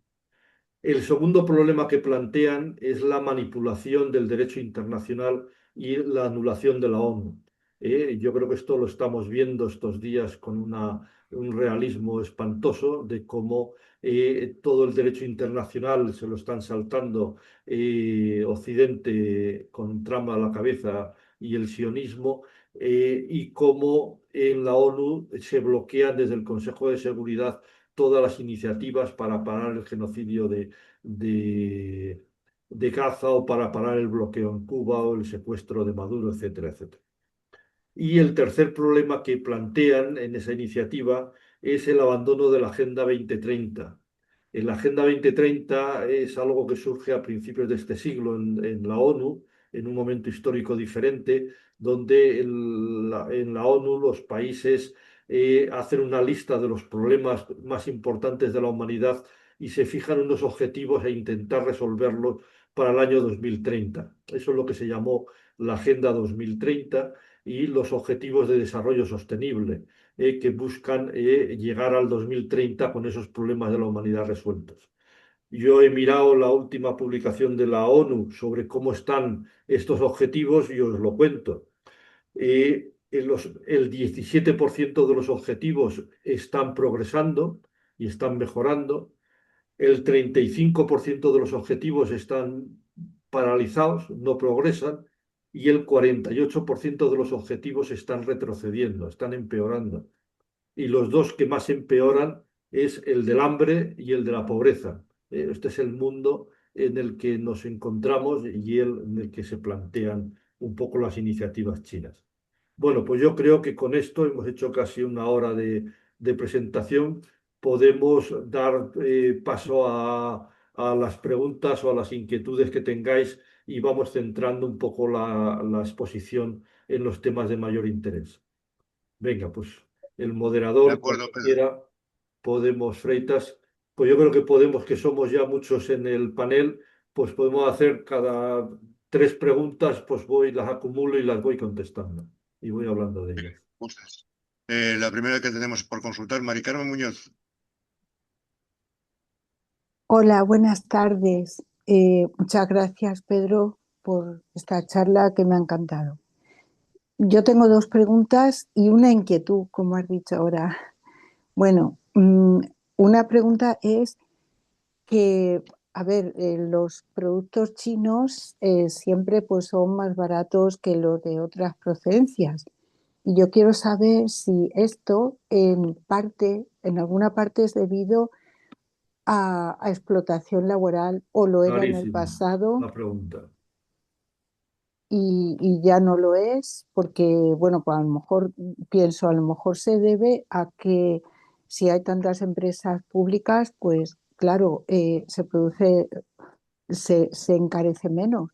Speaker 3: El segundo problema que plantean es la manipulación del derecho internacional y la anulación de la ONU. Yo creo que esto lo estamos viendo estos días con un realismo espantoso de cómo todo el derecho internacional se lo están saltando Occidente con Trump a la cabeza y el sionismo, y cómo en la ONU se bloquean desde el Consejo de Seguridad todas las iniciativas para parar el genocidio de, de Gaza o para parar el bloqueo en Cuba o el secuestro de Maduro, etcétera, etcétera. Y el tercer problema que plantean en esa iniciativa es el abandono de la Agenda 2030. La Agenda 2030 es algo que surge a principios de este siglo en la ONU, en un momento histórico diferente, donde en la ONU los países hacen una lista de los problemas más importantes de la humanidad y se fijan unos objetivos e intentar resolverlos para el año 2030. Eso es lo que se llamó la Agenda 2030 y los Objetivos de Desarrollo Sostenible, que buscan llegar al 2030 con esos problemas de la humanidad resueltos. Yo he mirado la última publicación de la ONU sobre cómo están estos objetivos y os lo cuento. El 17% de los objetivos están progresando y están mejorando. El 35% de los objetivos están paralizados, no progresan, y el 48% de los objetivos están retrocediendo, están empeorando. Y los dos que más empeoran es el del hambre y el de la pobreza. Este es el mundo en el que nos encontramos y en el que se plantean un poco las iniciativas chinas. Bueno, pues yo creo que con esto hemos hecho casi una hora de presentación. Podemos dar paso a las preguntas o a las inquietudes que tengáis y vamos centrando un poco la exposición en los temas de mayor interés. Venga, pues el
Speaker 4: De
Speaker 3: moderador,
Speaker 4: acuerdo,
Speaker 3: cuando
Speaker 4: Pedro.
Speaker 3: quiera, podemos, Freitas, pues yo creo que podemos, que somos ya muchos en el panel, pues podemos hacer cada 3 preguntas, pues las acumulo y las voy contestando y voy hablando de ellas.
Speaker 4: Gustas. La primera que tenemos por consultar, Mari Carmen Muñoz.
Speaker 6: Hola, buenas tardes. Muchas gracias, Pedro, por esta charla que me ha encantado. Yo tengo 2 preguntas y una inquietud, como has dicho ahora. Bueno, una pregunta es que, a ver, los productos chinos siempre pues, son más baratos que los de otras procedencias. Y yo quiero saber si esto en alguna parte es debido a explotación laboral o lo era en el
Speaker 3: Clarísimo
Speaker 6: pasado
Speaker 3: la pregunta.
Speaker 6: y ya no lo es, porque, bueno, pues a lo mejor pienso, a lo mejor se debe a que si hay tantas empresas públicas, pues claro, se encarece menos.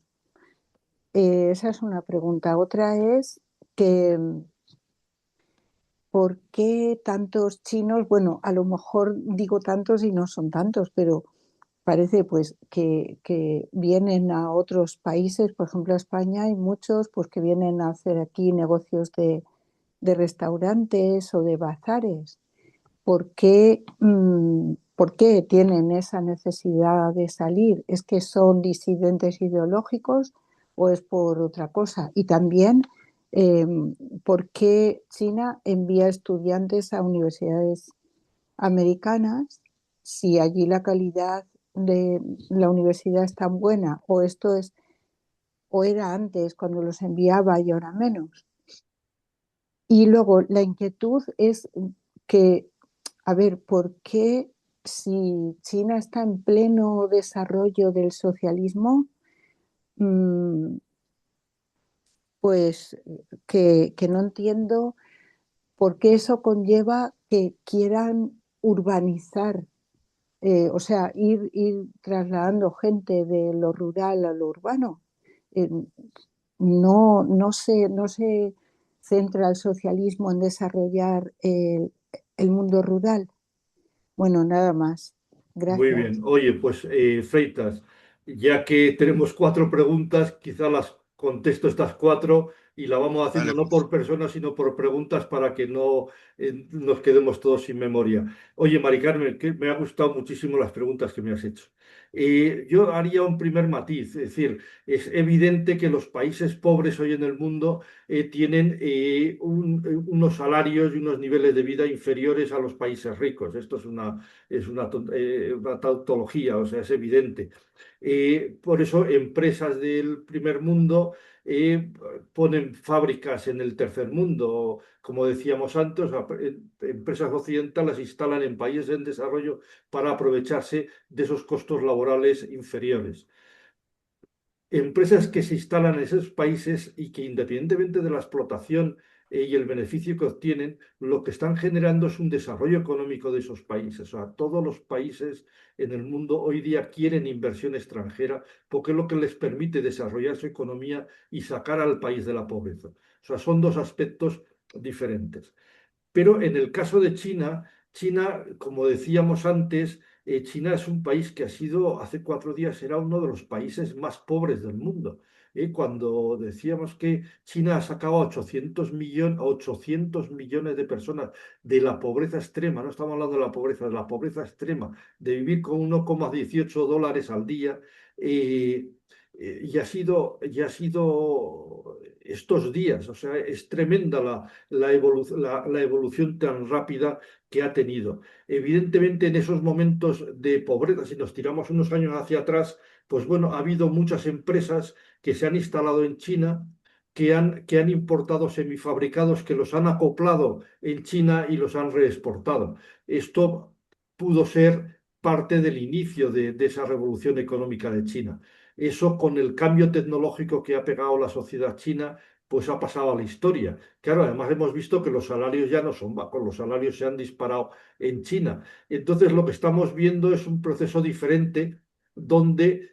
Speaker 6: Esa es una pregunta. Otra es que ¿por qué tantos chinos? Bueno, a lo mejor digo tantos y no son tantos, pero parece pues que vienen a otros países, por ejemplo a España hay muchos pues que vienen a hacer aquí negocios de restaurantes o de bazares. ¿Por qué tienen esa necesidad de salir? ¿Es que son disidentes ideológicos o es por otra cosa? Y también Eh, ¿Por qué China envía estudiantes a universidades americanas si allí la calidad de la universidad es tan buena? ¿O esto es, o era antes cuando los enviaba y ahora menos? Y luego la inquietud es que, a ver, ¿por qué si China está en pleno desarrollo del socialismo, mm, pues que no entiendo por qué eso conlleva que quieran urbanizar, o sea, ir trasladando gente de lo rural a lo urbano? Eh, no se centra el socialismo en desarrollar el mundo rural. Bueno, nada más.
Speaker 3: Muy
Speaker 6: Gracias.
Speaker 3: bien. Oye, pues Freitas, ya que tenemos cuatro preguntas, quizá las contesto estas cuatro y la vamos haciendo
Speaker 4: Vale,
Speaker 3: no
Speaker 4: pues
Speaker 3: por personas, sino por preguntas para que no nos quedemos todos sin memoria. Oye, Mari Carmen, que me ha gustado muchísimo las preguntas que me has hecho. Yo haría un primer matiz, es decir, es evidente que los países pobres hoy en el mundo tienen unos salarios y unos niveles de vida inferiores a los países ricos. Esto es una tautología, o sea, es evidente. Por eso empresas del primer mundo ponen fábricas en el tercer mundo. Como decíamos antes, empresas occidentales las instalan en países en desarrollo para aprovecharse de esos costos laborales inferiores. Empresas que se instalan en esos países y que independientemente de la explotación y el beneficio que obtienen, lo que están generando es un desarrollo económico de esos países. O sea, todos los países en el mundo hoy día quieren inversión extranjera porque es lo que les permite desarrollar su economía y sacar al país de la pobreza. O sea, son dos aspectos diferentes. Pero en el caso de China, China, como decíamos antes, China es un país que ha sido, hace 4 días, era uno de los países más pobres del mundo. Cuando decíamos que China ha sacado a 800 millones de personas de la pobreza extrema, no estamos hablando de la pobreza extrema, de vivir con 1,18 dólares al día, y ha sido estos días, o sea, es tremenda la evolución tan rápida que ha tenido. Evidentemente, en esos momentos de pobreza, si nos tiramos unos años hacia atrás, pues bueno, ha habido muchas empresas que se han instalado en China, que han importado semifabricados, que los han acoplado en China y los han reexportado. Esto pudo ser parte del inicio de esa revolución económica de China. Eso con el cambio tecnológico que ha pegado la sociedad china, pues ha pasado a la historia. Claro, además hemos visto que los salarios ya no son bajos, los salarios se han disparado en China. Entonces lo que estamos viendo es un proceso diferente donde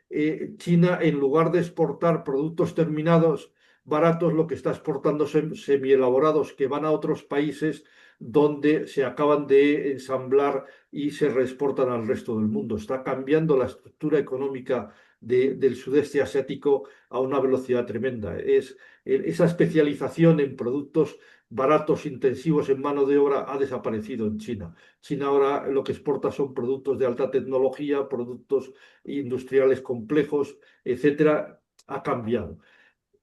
Speaker 3: China, en lugar de exportar productos terminados baratos, lo que está exportando son semielaborados que van a otros países donde se acaban de ensamblar y se reexportan al resto del mundo. Está cambiando la estructura económica del sudeste asiático a una velocidad tremenda. Esa especialización en productos baratos, intensivos en mano de obra, ha desaparecido en China. China ahora lo que exporta son productos de alta tecnología, productos industriales complejos, etcétera. Ha cambiado.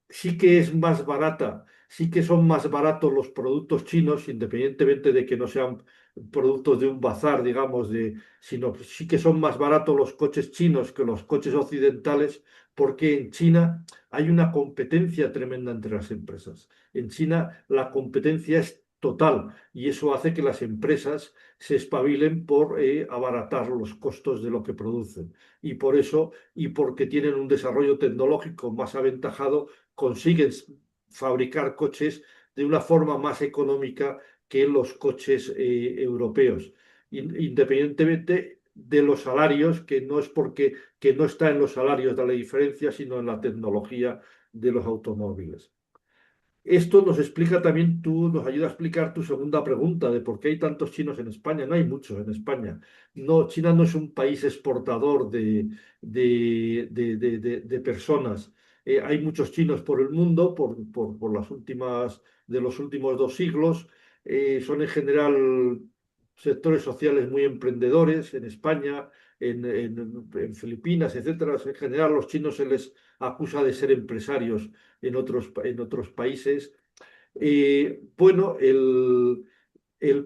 Speaker 3: Sí que es más barata, sí que son más baratos los productos chinos, independientemente de que no sean productos de un bazar, digamos, sino que sí que son más baratos los coches chinos que los coches occidentales, porque en China hay una competencia tremenda entre las empresas. En China la competencia es total y eso hace que las empresas se espabilen por abaratar los costos de lo que producen. Y por eso, y porque tienen un desarrollo tecnológico más aventajado, consiguen fabricar coches de una forma más económica que los coches europeos, independientemente de los salarios, que no es porque que no está en los salarios de la diferencia, sino en la tecnología de los automóviles. Esto nos explica también, nos ayuda a explicar tu segunda pregunta de por qué hay tantos chinos en España. No hay muchos en España. No, China no es un país exportador de personas. Hay muchos chinos por el mundo, por los últimos 2 siglos. Son en general sectores sociales muy emprendedores en España, en Filipinas, etcétera. En general, los chinos se les acusa de ser empresarios en otros países. Bueno, el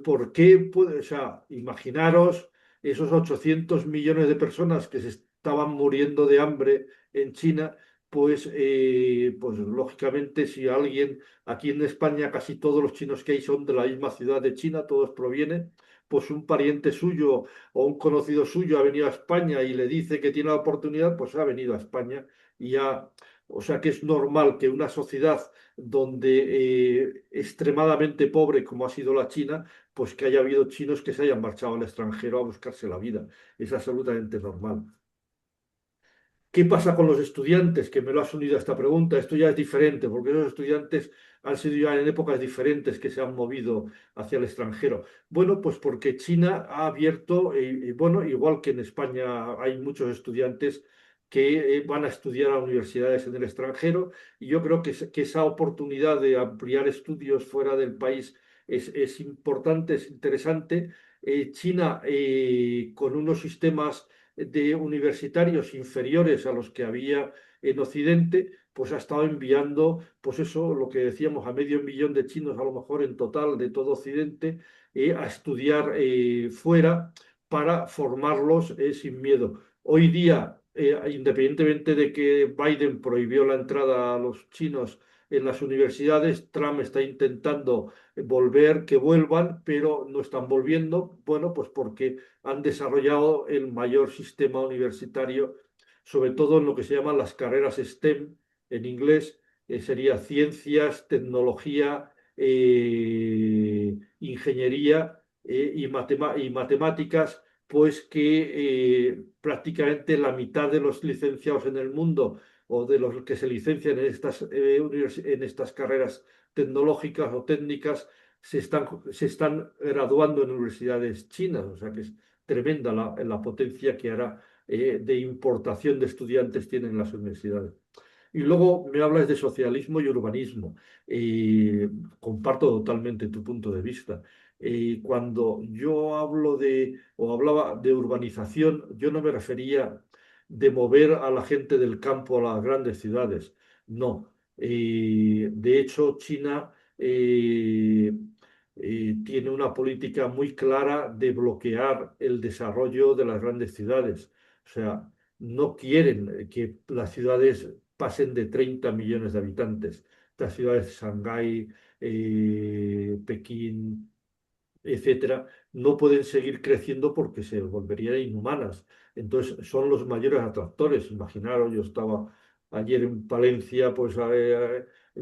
Speaker 3: por qué, o sea, imaginaros esos 800 millones de personas que se estaban muriendo de hambre en China, pues lógicamente si alguien, aquí en España casi todos los chinos que hay son de la misma ciudad de China, todos provienen, pues un pariente suyo o un conocido suyo ha venido a España y le dice que tiene la oportunidad, pues ha venido a España y ya, o sea que es normal que una sociedad donde extremadamente pobre como ha sido la China, pues que haya habido chinos que se hayan marchado al extranjero a buscarse la vida. Es absolutamente normal. ¿Qué pasa con los estudiantes? Que me lo has unido a esta pregunta. Esto ya es diferente, porque esos estudiantes han sido ya en épocas diferentes que se han movido hacia el extranjero. Bueno, pues porque China ha abierto, y bueno, igual que en España hay muchos estudiantes que van a estudiar a universidades en el extranjero, y yo creo que esa oportunidad de ampliar estudios fuera del país es importante, es interesante. China, con unos sistemas de universitarios inferiores a los que había en Occidente, pues ha estado enviando, pues eso, lo que decíamos, a medio millón de chinos, a lo mejor en total de todo Occidente, a estudiar fuera para formarlos sin miedo. Hoy día, independientemente de que Biden prohibió la entrada a los chinos en las universidades, Trump está intentando volver, que vuelvan, pero no están volviendo, bueno, pues porque han desarrollado el mayor sistema universitario, sobre todo en lo que se llaman las carreras STEM en inglés, sería ciencias, tecnología, ingeniería y matemáticas, pues que prácticamente la mitad de los licenciados en el mundo o de los que se licencian en estas carreras tecnológicas o técnicas se están graduando en universidades chinas, o sea que es tremenda la potencia que hará de importación de estudiantes tienen las universidades. Y luego me hablas de socialismo y urbanismo. Comparto totalmente tu punto de vista. Cuando yo hablo o hablaba de urbanización, yo no me refería de mover a la gente del campo a las grandes ciudades. No. De hecho, China tiene una política muy clara de bloquear el desarrollo de las grandes ciudades. O sea, no quieren que las ciudades pasen de 30 millones de habitantes. Las ciudades de Shanghái, Pekín, etcétera, no pueden seguir creciendo porque se volverían inhumanas. Entonces, son los mayores atractores. Imaginaros, yo estaba ayer en Palencia, pues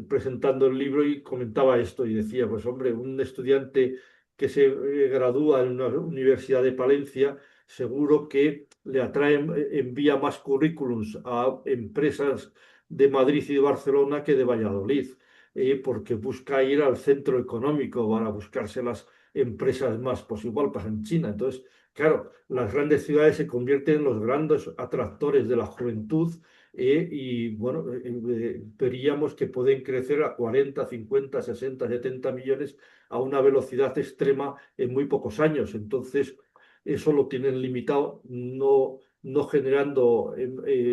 Speaker 3: presentando el libro y comentaba esto y decía, pues hombre, un estudiante que se gradúa en una universidad de Palencia, seguro que le atraen, envía más currículums a empresas de Madrid y de Barcelona que de Valladolid, porque busca ir al centro económico para buscarse las empresas más, pues igual pasa en China. Entonces, claro, las grandes ciudades se convierten en los grandes atractores de la juventud y, bueno, veríamos que pueden crecer a 40, 50, 60, 70 millones a una velocidad extrema en muy pocos años. Entonces, eso lo tienen limitado, no generando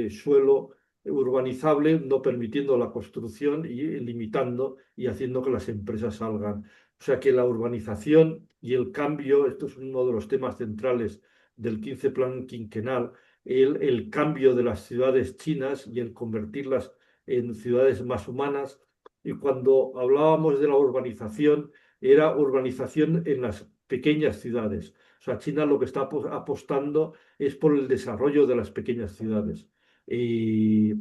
Speaker 3: suelo urbanizable, no permitiendo la construcción y limitando y haciendo que las empresas salgan. O sea que la urbanización y el cambio, esto es uno de los temas centrales del 15 Plan Quinquenal, el cambio de las ciudades chinas y el convertirlas en ciudades más humanas. Y cuando hablábamos de la urbanización, era urbanización en las pequeñas ciudades. O sea, China lo que está apostando es por el desarrollo de las pequeñas ciudades. Y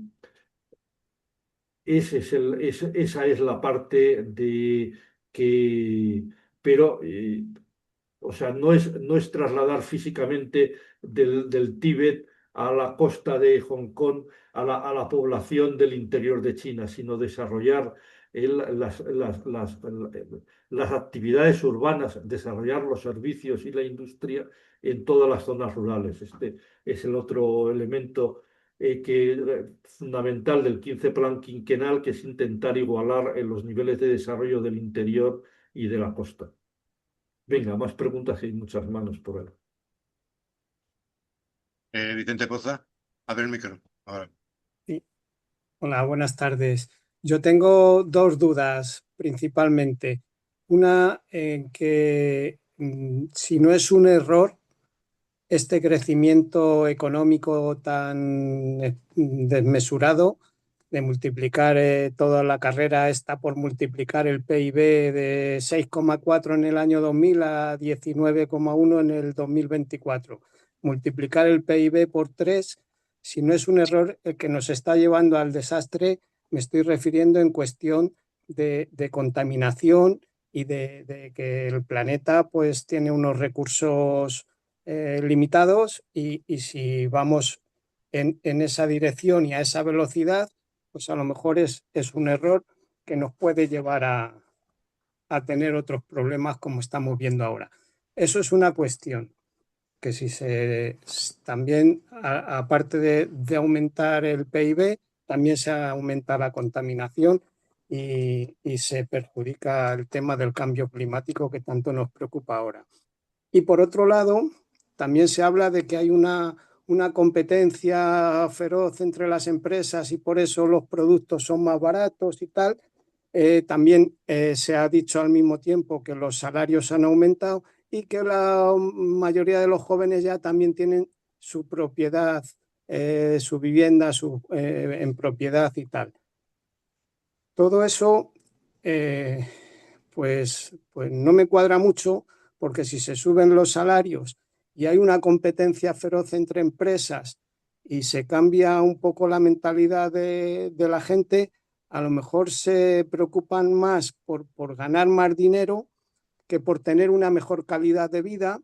Speaker 3: esa es la parte de que, pero, o sea, no es trasladar físicamente del Tíbet a la costa de Hong Kong, a la población del interior de China, sino desarrollar las actividades urbanas, desarrollar los servicios y la industria en todas las zonas rurales. Este es el otro elemento fundamental del 15 Plan Quinquenal, que es intentar igualar en los niveles de desarrollo del interior y de la costa. Venga, más preguntas y hay muchas manos por ahí.
Speaker 4: Vicente Poza, a ver el micro. Ahora.
Speaker 7: Sí. Hola, buenas tardes. Yo tengo dos dudas principalmente. Una en que si no es un error este crecimiento económico tan desmesurado de multiplicar toda la carrera esta por multiplicar el PIB de 6,4 en el año 2000 a 19,1 en el 2024. Multiplicar el PIB por 3, si no es un error el que nos está llevando al desastre, me estoy refiriendo en cuestión de contaminación y de que el planeta pues tiene unos recursos limitados y si vamos en esa dirección y a esa velocidad, pues a lo mejor es un error que nos puede llevar a tener otros problemas como estamos viendo ahora. Eso es una cuestión, que si se también, aparte de aumentar el PIB, también se aumenta la contaminación y se perjudica el tema del cambio climático que tanto nos preocupa ahora. Y por otro lado, también se habla de que hay una competencia feroz entre las empresas y por eso los productos son más baratos y tal. También se ha dicho al mismo tiempo que los salarios han aumentado y que la mayoría de los jóvenes ya también tienen su propiedad, su vivienda en propiedad y tal. Todo eso, pues no me cuadra mucho, porque si se suben los salarios y hay una competencia feroz entre empresas y se cambia un poco la mentalidad de la gente, a lo mejor se preocupan más por ganar más dinero que por tener una mejor calidad de vida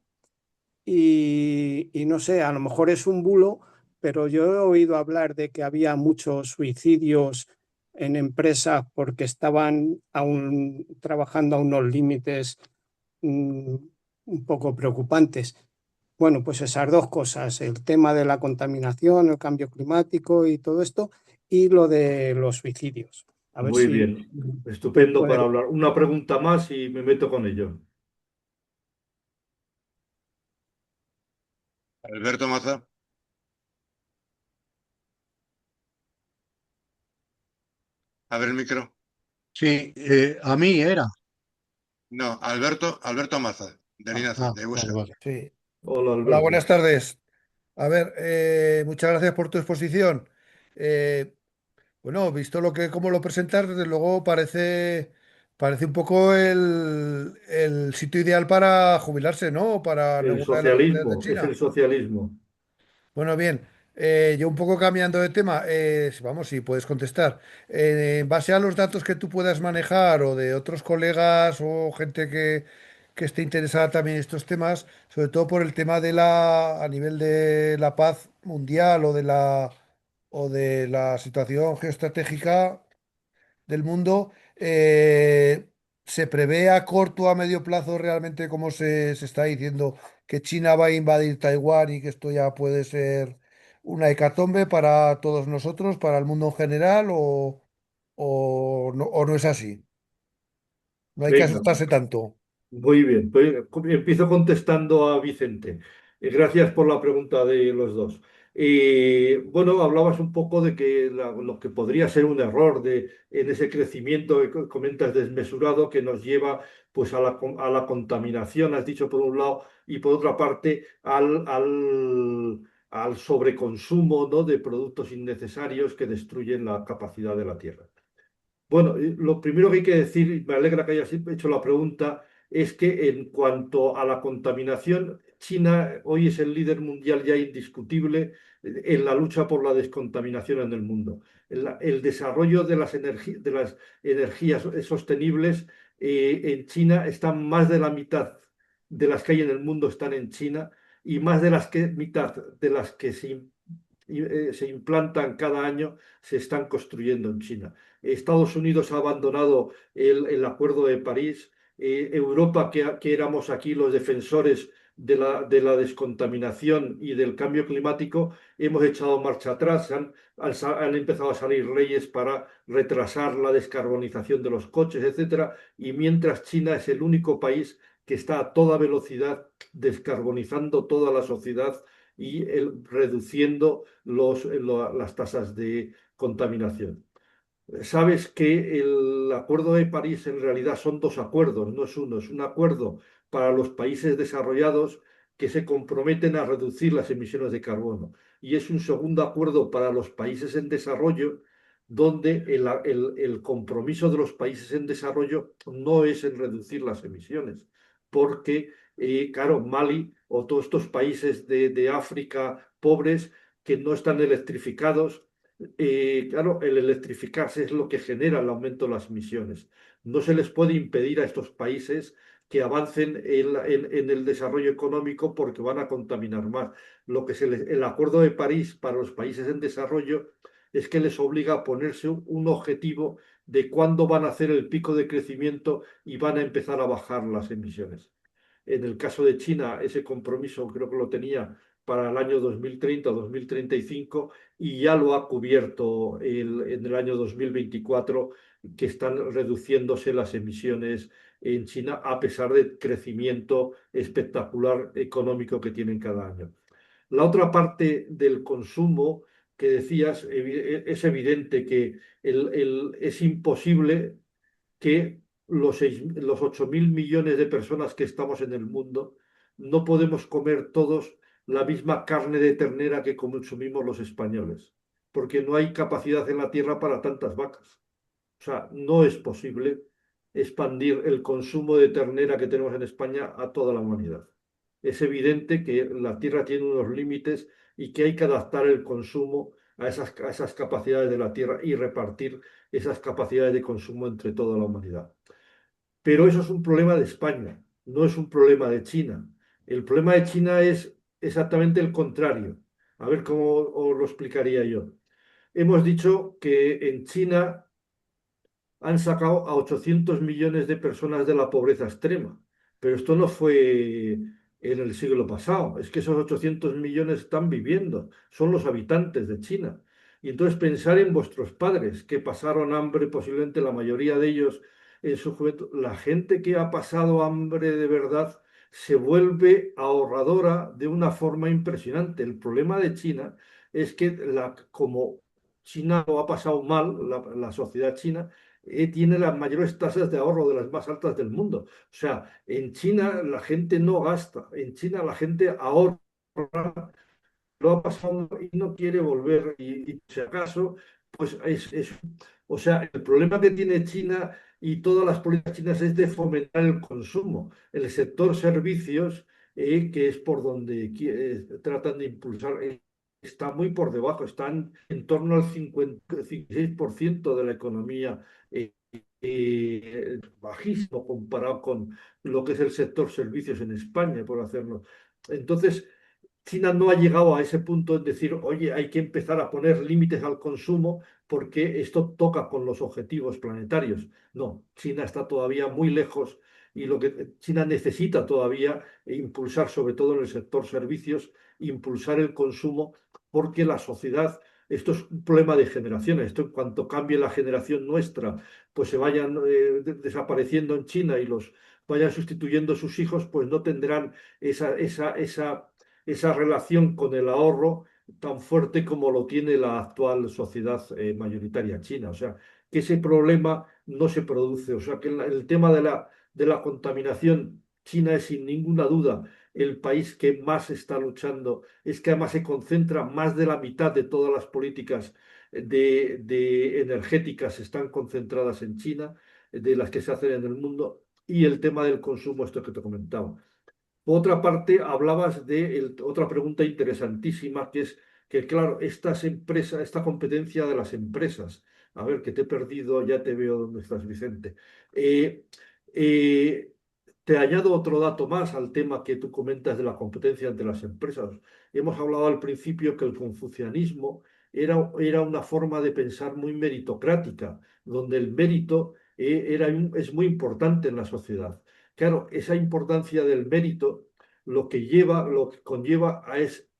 Speaker 7: y no sé, a lo mejor es un bulo, pero yo he oído hablar de que había muchos suicidios en empresas porque estaban aún trabajando a unos límites mm, un poco preocupantes. Bueno, pues esas dos cosas, el tema de la contaminación, el cambio climático y todo esto, y lo de los suicidios. A ver
Speaker 3: Muy
Speaker 7: si
Speaker 3: bien, estupendo
Speaker 7: puede.
Speaker 3: para hablar. Una pregunta más y me meto con ello.
Speaker 4: Alberto Maza. A ver el micro.
Speaker 2: Sí, a mí era.
Speaker 4: No, Alberto Maza, de Linaza, de
Speaker 2: Vale,
Speaker 4: Huesca.
Speaker 2: vale.
Speaker 8: Sí.
Speaker 3: Hola,
Speaker 8: Hola,
Speaker 3: Alberto.
Speaker 8: buenas tardes. A ver, muchas gracias por tu exposición. Eh, bueno, visto cómo lo presentas, desde luego parece un poco el sitio ideal para jubilarse, ¿no? Para
Speaker 3: El
Speaker 8: alguna de las sociedades de
Speaker 3: socialismo, es el
Speaker 8: China.
Speaker 3: socialismo.
Speaker 8: Bueno, bien, yo un poco cambiando de tema, vamos, si puedes contestar. En base a los datos que tú puedas manejar o de otros colegas o gente que esté interesada también en estos temas, sobre todo por el tema a nivel de la paz mundial o de la situación geoestratégica del mundo, ¿se prevé a corto o a medio plazo realmente, como se está diciendo, que China va a invadir Taiwán y que esto ya puede ser una hecatombe para todos nosotros, para el mundo en general, o no es así? No hay que
Speaker 3: Venga.
Speaker 8: asustarse tanto.
Speaker 3: Muy bien, pues empiezo contestando a Vicente. Gracias por la pregunta de los dos. Bueno, hablabas un poco de que lo que podría ser un error en ese crecimiento que comentas desmesurado que nos lleva pues a la contaminación, has dicho por un lado, y por otra parte al sobreconsumo, ¿no?, de productos innecesarios que destruyen la capacidad de la Tierra. Bueno, lo primero que hay que decir, y me alegra que hayas hecho la pregunta, es que en cuanto a la contaminación, China hoy es el líder mundial ya indiscutible en la lucha por la descontaminación en el mundo. El desarrollo de de las energías sostenibles en China están más de la mitad de las que hay en el mundo están en China y más de mitad de las que se implantan cada año se están construyendo en China. Estados Unidos ha abandonado el Acuerdo de París. Europa, que éramos aquí los defensores de la descontaminación y del cambio climático, hemos echado marcha atrás. Han empezado a salir leyes para retrasar la descarbonización de los coches, etcétera. Y mientras China es el único país que está a toda velocidad descarbonizando toda la sociedad y reduciendo las tasas de contaminación. Sabes que el Acuerdo de París en realidad son dos acuerdos, no es uno, es un acuerdo para los países desarrollados que se comprometen a reducir las emisiones de carbono y es un segundo acuerdo para los países en desarrollo donde el compromiso de los países en desarrollo no es en reducir las emisiones, porque, claro, Mali o todos estos países de África pobres que no están electrificados, claro, el electrificarse es lo que genera el aumento de las emisiones. No se les puede impedir a estos países que avancen en el desarrollo económico porque van a contaminar más. El Acuerdo de París para los países en desarrollo es que les obliga a ponerse un objetivo de cuándo van a hacer el pico de crecimiento y van a empezar a bajar las emisiones. En el caso de China, ese compromiso creo que lo tenía para el año 2030 o 2035 y ya lo ha cubierto en el año 2024, que están reduciéndose las emisiones en China a pesar del crecimiento espectacular económico que tienen cada año. La otra parte del consumo que decías, es evidente que es imposible que los 8.000 millones de personas que estamos en el mundo no podemos comer todos la misma carne de ternera que consumimos los españoles, porque no hay capacidad en la tierra para tantas vacas. O sea, no es posible expandir el consumo de ternera que tenemos en España a toda la humanidad. Es evidente que la tierra tiene unos límites y que hay que adaptar el consumo a esas capacidades de la tierra y repartir esas capacidades de consumo entre toda la humanidad. Pero eso es un problema de España, no es un problema de China. El problema de China es exactamente el contrario. A ver cómo os lo explicaría yo. Hemos dicho que en China han sacado a 800 millones de personas de la pobreza extrema, pero esto no fue en el siglo pasado, es que esos 800 millones están viviendo, son los habitantes de China. Y entonces pensar en vuestros padres que pasaron hambre, posiblemente la mayoría de ellos en su juventud, la gente que ha pasado hambre de verdad se vuelve ahorradora de una forma impresionante. El problema de China es que como China lo ha pasado mal, la sociedad china, tiene las mayores tasas de ahorro, de las más altas del mundo. O sea, en China la gente no gasta, en China la gente ahorra, lo ha pasado y no quiere volver. Y si acaso, pues o sea, el problema que tiene China y todas las políticas chinas es de fomentar el consumo. El sector servicios, que es por donde tratan de impulsar, está muy por debajo, están en torno al 56% de la economía, bajísimo comparado con lo que es el sector servicios en España, por hacerlo. Entonces, China no ha llegado a ese punto de decir, oye, hay que empezar a poner límites al consumo porque esto toca con los objetivos planetarios. No, China está todavía muy lejos y lo que China necesita todavía impulsar, sobre todo en el sector servicios, impulsar el consumo porque la sociedad, esto es un problema de generaciones, esto en cuanto cambie la generación nuestra, pues se vayan desapareciendo en China y los vayan sustituyendo sus hijos, pues no tendrán esa relación con el ahorro tan fuerte como lo tiene la actual sociedad mayoritaria china. O sea, que ese problema no se produce. O sea, que el tema de la contaminación, China es sin ninguna duda el país que más está luchando. Es que además se concentra más de la mitad de todas las políticas de energéticas están concentradas en China, de las que se hacen en el mundo, y el tema del consumo, esto que te comentaba. Por otra parte, hablabas de otra pregunta interesantísima, que es que, claro, estas empresas, esta competencia de las empresas. A ver, que te he perdido, ya te veo dónde estás, Vicente. Eh, eh, Te añado otro dato más al tema que tú comentas de la competencia entre las empresas. Hemos hablado al principio que el confucianismo era una forma de pensar muy meritocrática, donde el mérito es muy importante en la sociedad. Claro, esa importancia del mérito lo que conlleva es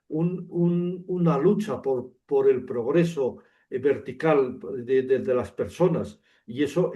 Speaker 3: una lucha por el progreso vertical de las personas y eso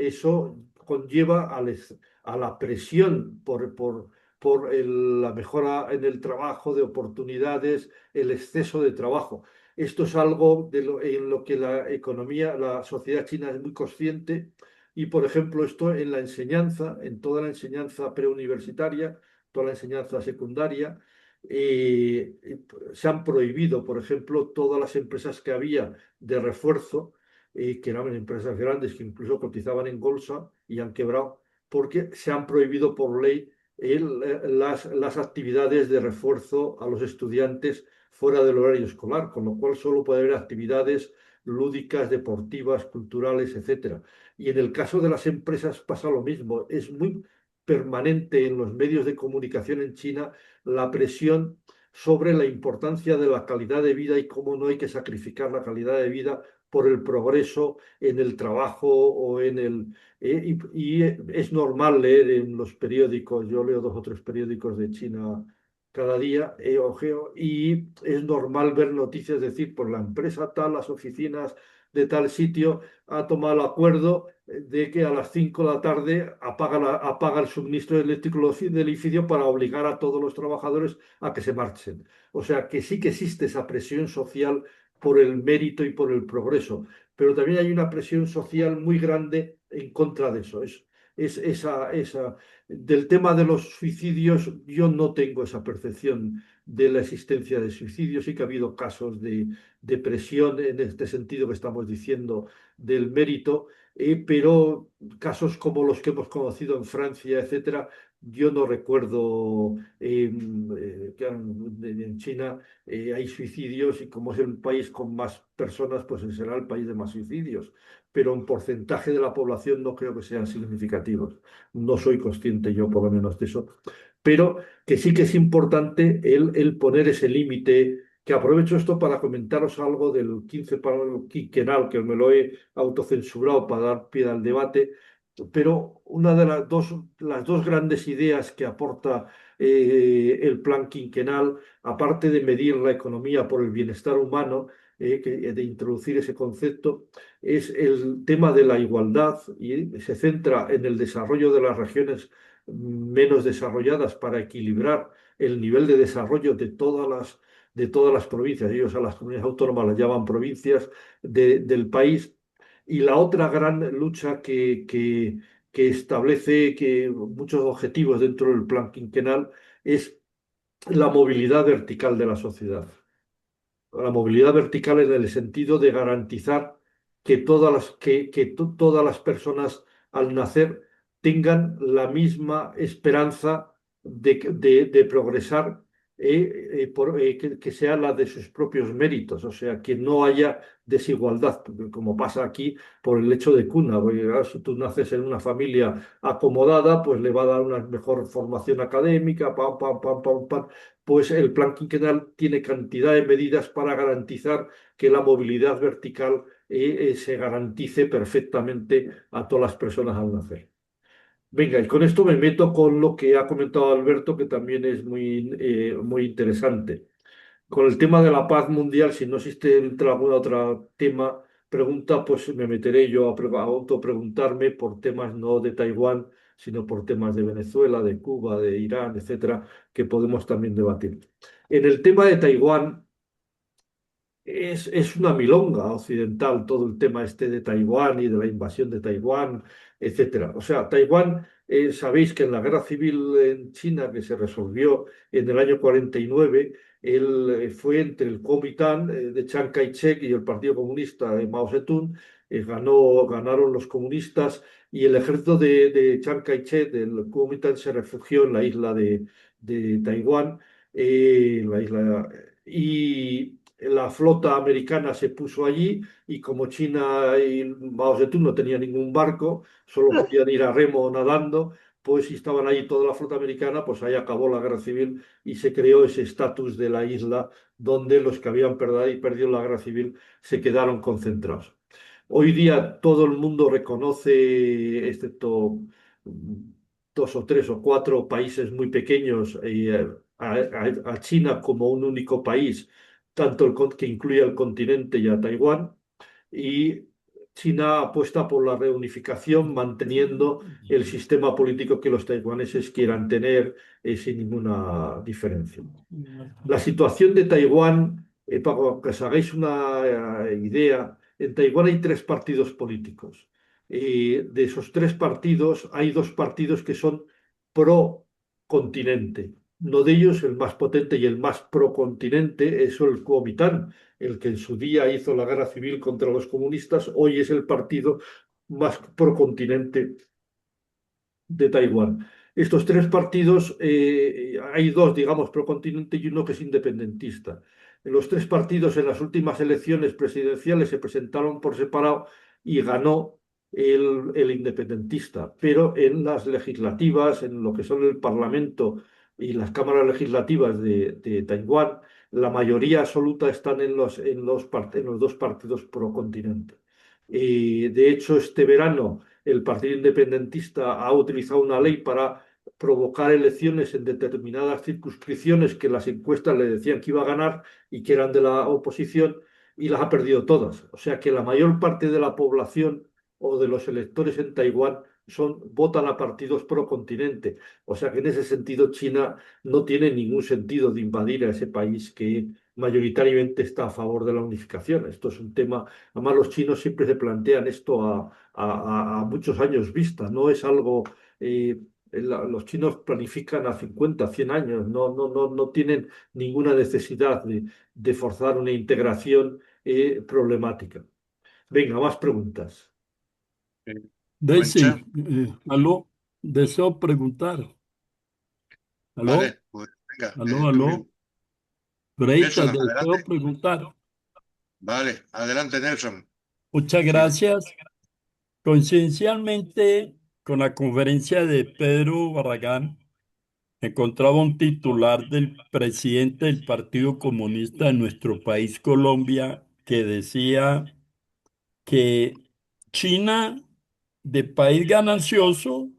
Speaker 3: conlleva a la presión por la mejora en el trabajo, de oportunidades, el exceso de trabajo. esto es algo en lo que la economía, la sociedad china es muy consciente y, por ejemplo, esto en la enseñanza, en toda la enseñanza preuniversitaria, toda la enseñanza secundaria, se han prohibido, por ejemplo, todas las empresas que había de refuerzo, que eran empresas grandes que incluso cotizaban en bolsa y han quebrado, porque se han prohibido por ley las actividades de refuerzo a los estudiantes fuera del horario escolar, con lo cual solo puede haber actividades lúdicas, deportivas, culturales, etcétera. Y en el caso de las empresas pasa lo mismo. Es muy permanente en los medios de comunicación en China la presión sobre la importancia de la calidad de vida y cómo no hay que sacrificar la calidad de vida por el progreso en el trabajo o en el... y es normal leer en los periódicos, yo leo 2 o 3 periódicos de China cada día, ojeo, y es normal ver noticias, decir, por la empresa tal, las oficinas de tal sitio ha tomado el acuerdo de que a las 5 de la tarde apaga el suministro eléctrico del edificio para obligar a todos los trabajadores a que se marchen. O sea que sí que existe esa presión social por el mérito y por el progreso, pero también hay una presión social muy grande en contra de eso. Del tema de los suicidios, yo no tengo esa percepción de la existencia de suicidios. Sí que ha habido casos de presión en este sentido que estamos diciendo del mérito, pero casos como los que hemos conocido en Francia, etcétera, yo no recuerdo que en China hay suicidios y como es el país con más personas, pues será el país de más suicidios. Pero en porcentaje de la población no creo que sean significativos. No soy consciente yo, por lo menos, de eso. Pero que sí que es importante el poner ese límite, que aprovecho esto para comentaros algo del 15 para el quinquenal, que me lo he autocensurado para dar pie al debate, pero una de las dos grandes ideas que aporta el plan quinquenal, aparte de medir la economía por el bienestar humano, de introducir ese concepto, es el tema de la igualdad y se centra en el desarrollo de las regiones menos desarrolladas para equilibrar el nivel de desarrollo de todas las provincias. Ellos a las comunidades autónomas las llaman provincias del país. Y la otra gran lucha que establece muchos objetivos dentro del plan quinquenal es la movilidad vertical de la sociedad. La movilidad vertical en el sentido de garantizar que todas las personas al nacer tengan la misma esperanza de progresar, que sea la de sus propios méritos, o sea, que no haya desigualdad, como pasa aquí por el hecho de cuna. Porque, claro, si tú naces en una familia acomodada, pues le va a dar una mejor formación académica, pam, pam, pam, pam, pam. Pues el plan quinquenal tiene cantidad de medidas para garantizar que la movilidad vertical se garantice perfectamente a todas las personas al nacer. Venga, y con esto me meto con lo que ha comentado Alberto, que también es muy interesante. Con el tema de la paz mundial, si no existe algún otro pregunta, pues me meteré yo a autopreguntarme por temas no de Taiwán, sino por temas de Venezuela, de Cuba, de Irán, etcétera, que podemos también debatir. En el tema de Taiwán, es una milonga occidental todo el tema este de Taiwán y de la invasión de Taiwán, etcétera. O sea, Taiwán, sabéis que en la guerra civil en China, que se resolvió en el año 49, fue entre el Kuomintang de Chiang Kai-shek y el Partido Comunista de Mao Zedong. Ganaron los comunistas y el ejército de Chiang Kai-shek, del Kuomintang, se refugió en la isla de Taiwán, y la flota americana se puso allí y como China y Mao Zedong no tenían ningún barco, solo podían ir a remo o nadando, pues si estaban ahí toda la flota americana, pues ahí acabó la guerra civil y se creó ese estatus de la isla donde los que habían perdido la guerra civil se quedaron concentrados. Hoy día todo el mundo reconoce, excepto 2 o 3 o 4 países muy pequeños, a China como un único país, tanto que incluye al continente y a Taiwán, y China apuesta por la reunificación manteniendo el sistema político que los taiwaneses quieran tener, sin ninguna diferencia. La situación de Taiwán Para que os hagáis una idea, en Taiwán hay tres partidos políticos. De esos tres partidos, hay dos partidos que son pro continente. Uno de ellos, el más potente y el más pro continente, es el Kuomintang, el que en su día hizo la guerra civil contra los comunistas. Hoy es el partido más pro continente de Taiwán. Estos tres partidos, hay dos, digamos, pro continente y uno que es independentista. Los tres partidos en las últimas elecciones presidenciales se presentaron por separado y ganó el independentista, pero en las legislativas, en lo que son el Parlamento y las cámaras legislativas de Taiwán, la mayoría absoluta están en los dos partidos pro continente. De hecho, este verano el Partido Independentista ha utilizado una ley para provocar elecciones en determinadas circunscripciones que las encuestas le decían que iba a ganar y que eran de la oposición, y las ha perdido todas. O sea que la mayor parte de la población o de los electores en Taiwán votan a partidos pro continente. O sea que en ese sentido China no tiene ningún sentido de invadir a ese país que mayoritariamente está a favor de la unificación. Esto es un tema, además los chinos siempre se plantean esto a muchos años vista, no es algo, los chinos planifican a 50, 100 años, no tienen ninguna necesidad de forzar una integración problemática. Venga, más preguntas.
Speaker 9: Daisy,
Speaker 4: Concha.
Speaker 9: aló, deseo preguntar. Aló,
Speaker 4: Vale, pues venga,
Speaker 9: aló,
Speaker 4: tú
Speaker 9: aló.
Speaker 4: mismo.
Speaker 9: Breita,
Speaker 4: Nelson,
Speaker 9: deseo
Speaker 4: adelante.
Speaker 9: preguntar.
Speaker 4: Vale, adelante, Nelson.
Speaker 9: Muchas
Speaker 4: Sí.
Speaker 9: gracias. Coincidencialmente, con la conferencia de Pedro Barragán, encontraba un titular del presidente del Partido Comunista de nuestro país, Colombia, que decía que China, de país ganancioso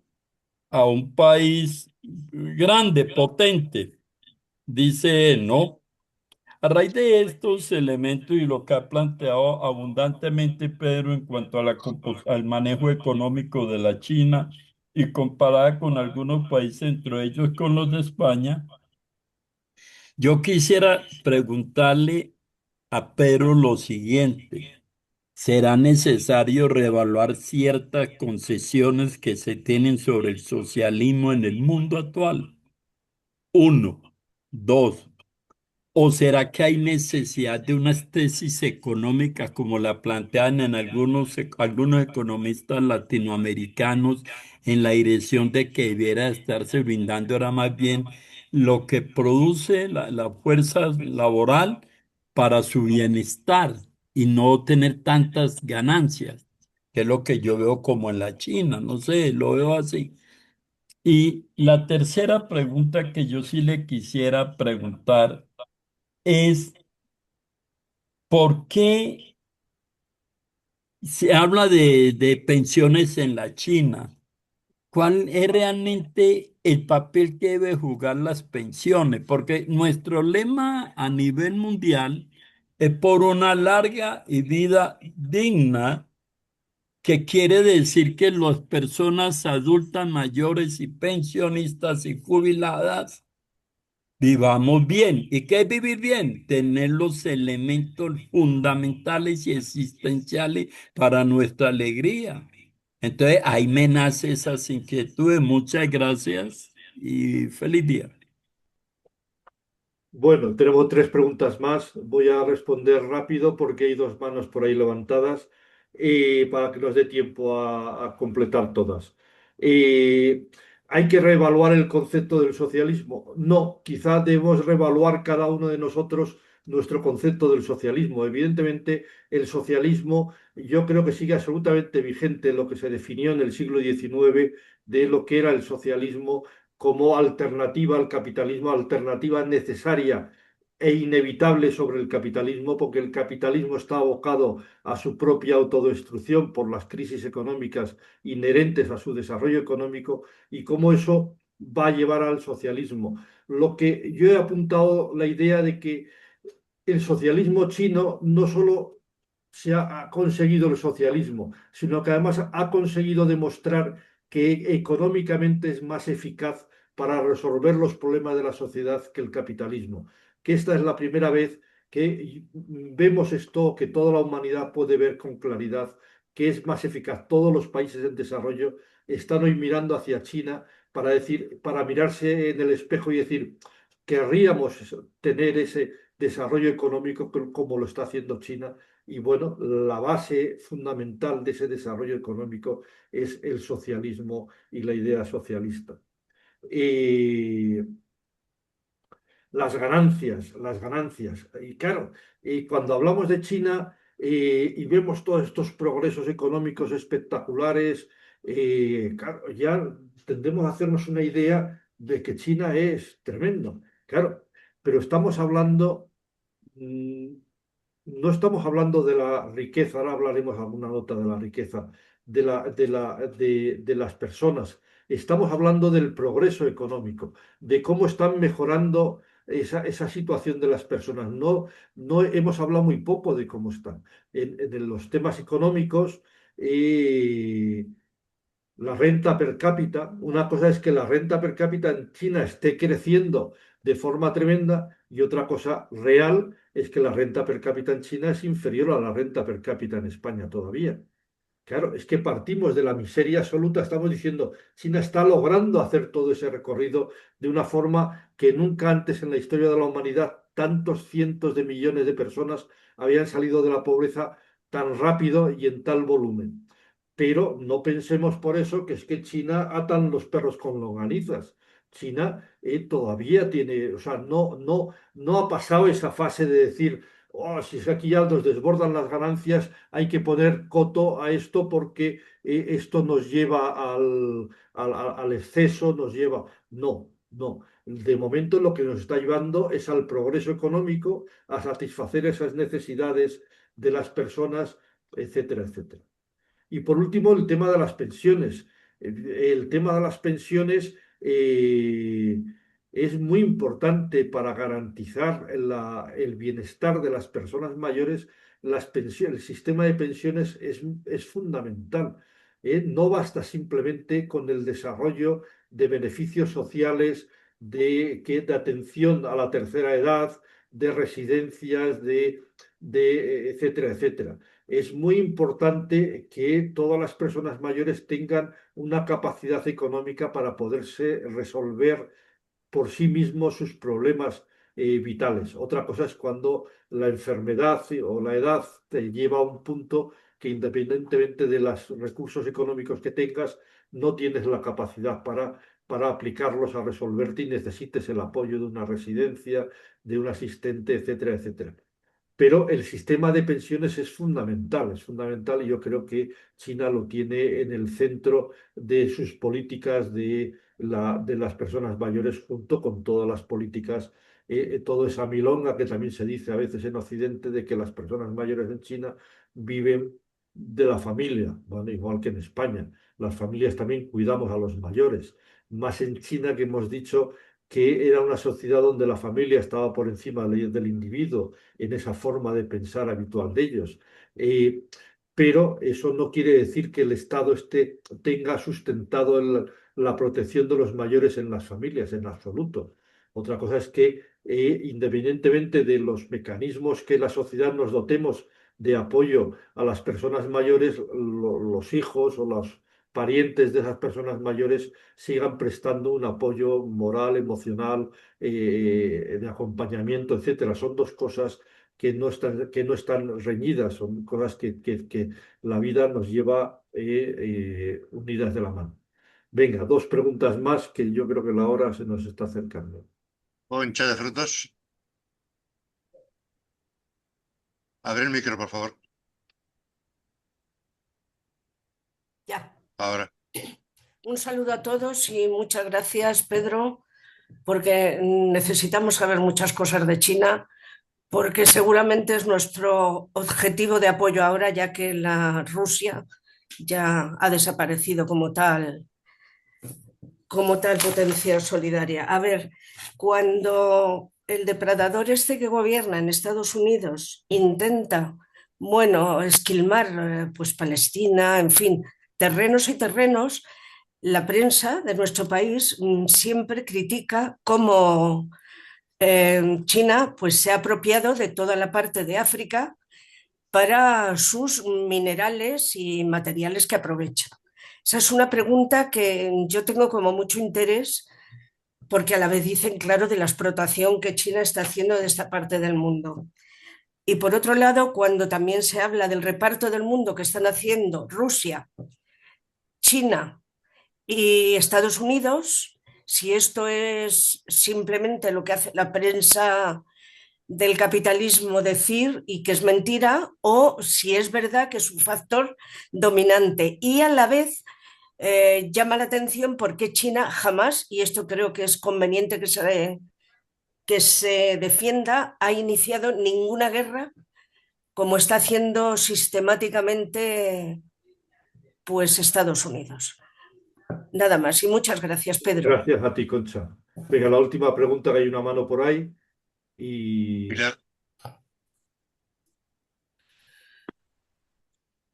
Speaker 9: a un país grande, potente, dice no. A raíz de estos elementos y lo que ha planteado abundantemente Pedro en cuanto a al manejo económico de la China y comparada con algunos países, entre ellos con los de España, yo quisiera preguntarle a Pedro lo siguiente. ¿Será necesario reevaluar ciertas concesiones que se tienen sobre el socialismo en el mundo actual? Uno. Dos. ¿O será que hay necesidad de unas tesis económicas como la plantean en algunos economistas latinoamericanos en la dirección de que debiera estarse brindando ahora más bien lo que produce la fuerza laboral para su bienestar y no tener tantas ganancias, que es lo que yo veo como en la China, no sé, lo veo así. Y la tercera pregunta que yo sí le quisiera preguntar es, ¿por qué se habla de pensiones en la China? ¿Cuál es realmente el papel que debe jugar las pensiones? Porque nuestro lema a nivel mundial es por una larga y vida digna, que quiere decir que las personas adultas mayores y pensionistas y jubiladas vivamos bien. ¿Y qué es vivir bien? Tener los elementos fundamentales y existenciales para nuestra alegría. Entonces, ahí me nace esas inquietudes. Muchas gracias y feliz día.
Speaker 3: Bueno, tenemos tres preguntas más. Voy a responder rápido porque hay dos manos por ahí levantadas para que nos dé tiempo a completar todas. Eh, ¿Hay que reevaluar el concepto del socialismo? No, quizá debemos reevaluar cada uno de nosotros nuestro concepto del socialismo. Evidentemente, el socialismo yo creo que sigue absolutamente vigente lo que se definió en el siglo XIX de lo que era el socialismo como alternativa al capitalismo, alternativa necesaria e inevitable sobre el capitalismo, porque el capitalismo está abocado a su propia autodestrucción por las crisis económicas inherentes a su desarrollo económico y cómo eso va a llevar al socialismo. Lo que yo he apuntado la idea de que el socialismo chino no solo ha conseguido el socialismo, sino que además ha conseguido demostrar que económicamente es más eficaz para resolver los problemas de la sociedad que el capitalismo. Que esta es la primera vez que vemos esto, que toda la humanidad puede ver con claridad, que es más eficaz. Todos los países en desarrollo están hoy mirando hacia China para decir, para mirarse en el espejo y decir, querríamos tener ese desarrollo económico como lo está haciendo China. Y bueno, la base fundamental de ese desarrollo económico es el socialismo y la idea socialista. Las ganancias. Y claro, cuando hablamos de China y vemos todos estos progresos económicos espectaculares, claro, ya tendemos a hacernos una idea de que China es tremendo. Claro, pero estamos hablando, no estamos hablando de la riqueza, ahora hablaremos alguna nota de la riqueza, de las personas. Estamos hablando del progreso económico, de cómo están mejorando esa situación de las personas. No, no hemos hablado muy poco de cómo están. En los temas económicos, la renta per cápita, una cosa es que la renta per cápita en China esté creciendo de forma tremenda y otra cosa real es que la renta per cápita en China es inferior a la renta per cápita en España todavía. Claro, es que partimos de la miseria absoluta, estamos diciendo, China está logrando hacer todo ese recorrido de una forma que nunca antes en la historia de la humanidad tantos cientos de millones de personas habían salido de la pobreza tan rápido y en tal volumen. Pero no pensemos por eso que es que China atan los perros con longanizas. China todavía tiene, o sea, no ha pasado esa fase de decir, oh, si es que aquí ya nos desbordan las ganancias, hay que poner coto a esto porque esto nos lleva al exceso, nos lleva. No, no. De momento lo que nos está llevando es al progreso económico, a satisfacer esas necesidades de las personas, etcétera, etcétera. Y por último, el tema de las pensiones. El tema de las pensiones es muy importante para garantizar el bienestar de las personas mayores. Las pensiones, el sistema de pensiones es fundamental. No basta simplemente con el desarrollo de beneficios sociales, de atención a la tercera edad, de residencias, etcétera, etcétera. Es muy importante que todas las personas mayores tengan una capacidad económica para poderse resolver por sí mismos sus problemas vitales. Otra cosa es cuando la enfermedad o la edad te lleva a un punto que independientemente de los recursos económicos que tengas, no tienes la capacidad para aplicarlos a resolverte y necesites el apoyo de una residencia, de un asistente, etcétera, etcétera. Pero el sistema de pensiones es fundamental y yo creo que China lo tiene en el centro de sus políticas de las personas mayores junto con todas las políticas, toda esa milonga que también se dice a veces en Occidente de que las personas mayores en China viven de la familia, bueno, igual que en España. Las familias también cuidamos a los mayores, más en China que hemos dicho que era una sociedad donde la familia estaba por encima del individuo en esa forma de pensar habitual de ellos. Pero eso no quiere decir que el Estado tenga sustentado la protección de los mayores en las familias, en absoluto. Otra cosa es que, independientemente de los mecanismos que la sociedad nos dotemos de apoyo a las personas mayores, los hijos o los parientes de esas personas mayores sigan prestando un apoyo moral, emocional, de acompañamiento, etcétera. Son dos cosas que no están reñidas, son cosas que la vida nos lleva unidas de la mano. Venga, dos preguntas más que yo creo que la hora se nos está acercando.
Speaker 4: Concha de frutos. Abre el micro, por favor.
Speaker 10: Ya.
Speaker 4: Ahora.
Speaker 10: Un saludo a todos y muchas gracias, Pedro, porque necesitamos saber muchas cosas de China, porque seguramente es nuestro objetivo de apoyo ahora, ya que la Rusia ya ha desaparecido como tal potencia solidaria. A ver, cuando el depredador este que gobierna en Estados Unidos intenta, bueno, esquilmar pues Palestina, en fin, terrenos y terrenos, la prensa de nuestro país siempre critica cómo China pues se ha apropiado de toda la parte de África para sus minerales y materiales que aprovecha. Esa es una pregunta que yo tengo como mucho interés porque a la vez dicen, claro, de la explotación que China está haciendo de esta parte del mundo. Y por otro lado, cuando también se habla del reparto del mundo que están haciendo Rusia, China y Estados Unidos, si esto es simplemente lo que hace la prensa del capitalismo decir y que es mentira, o si es verdad que es un factor dominante. Y a la vez llama la atención porque China jamás, y esto creo que es conveniente que se defienda, ha iniciado ninguna guerra como está haciendo sistemáticamente pues Estados Unidos. Nada más y muchas gracias, Pedro.
Speaker 3: Gracias a ti, Concha. Venga, la última pregunta, que hay una mano por ahí. Y
Speaker 4: Pilar,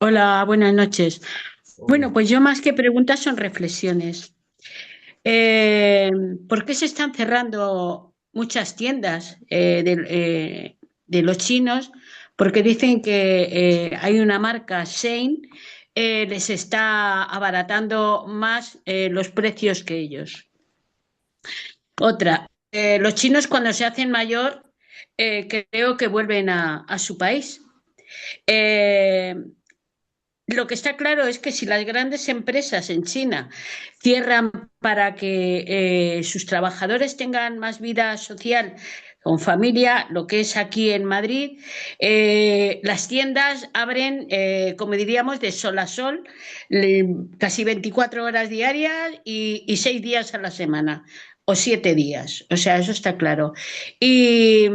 Speaker 11: Hola, buenas noches. Bueno,
Speaker 3: hola.
Speaker 11: pues yo más que preguntas son reflexiones. Eh, ¿Por qué se están cerrando muchas tiendas de los chinos? Porque dicen que hay una marca Shein, les está abaratando más los precios que ellos. Otra, los chinos cuando se hacen mayor, creo que vuelven a su país. Eh, Lo que está claro es que si las grandes empresas en China cierran para que sus trabajadores tengan más vida social con familia, lo que es aquí en Madrid, las tiendas abren, como diríamos, de sol a sol, casi 24 horas diarias y 6 días a la semana, o 7 días. O sea, eso está claro. Y,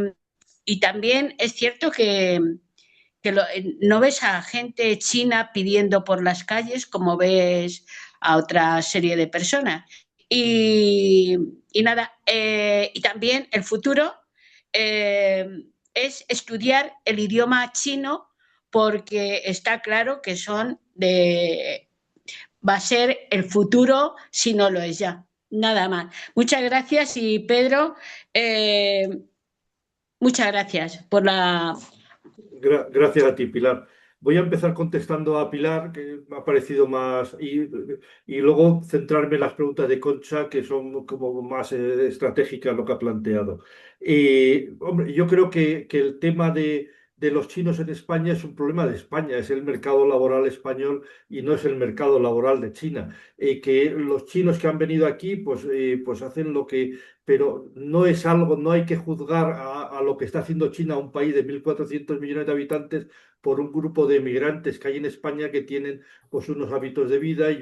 Speaker 11: y también es cierto que no ves a gente china pidiendo por las calles como ves a otra serie de personas. Y, y nada, y también el futuro eh, es estudiar el idioma chino porque está claro que va a ser el futuro si no lo es ya. Nada más. Muchas gracias y Pedro, eh, muchas gracias por la...
Speaker 3: Gracias a ti, Pilar. Voy a empezar contestando a Pilar, que me ha parecido más, y luego centrarme en las preguntas de Concha, que son como más estratégicas lo que ha planteado. Hombre, yo creo que el tema de los chinos en España es un problema de España, es el mercado laboral español y no es el mercado laboral de China. Que los chinos que han venido aquí, pues hacen lo que, pero no es algo, no hay que juzgar a lo que está haciendo China, un país de 1.400 millones de habitantes, por un grupo de emigrantes que hay en España que tienen pues unos hábitos de vida y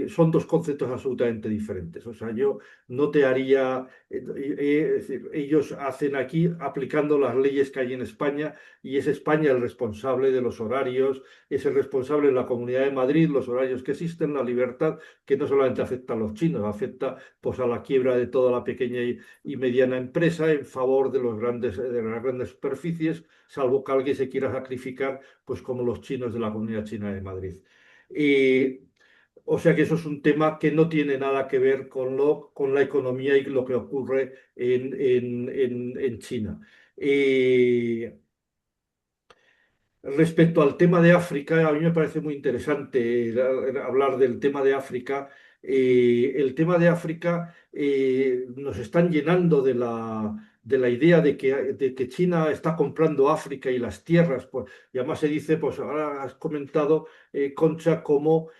Speaker 3: son dos conceptos absolutamente diferentes. O sea, yo no te haría, es decir, ellos hacen aquí aplicando las leyes que hay en España y es España el responsable de los horarios, es el responsable de la Comunidad de Madrid, los horarios que existen, la libertad, que no solamente afecta a los chinos, afecta pues a la quiebra de toda la pequeña y mediana empresa en favor de de las grandes superficies, salvo que alguien se quiera sacrificar, pues como los chinos de la Comunidad China de Madrid. Y, o sea que eso es un tema que no tiene nada que ver con la economía y lo que ocurre en China. Respecto al tema de África, a mí me parece muy interesante hablar del tema de África. El tema de África nos están llenando de la idea de que China está comprando África y las tierras. Pues, y además se dice, pues ahora has comentado, Concha, como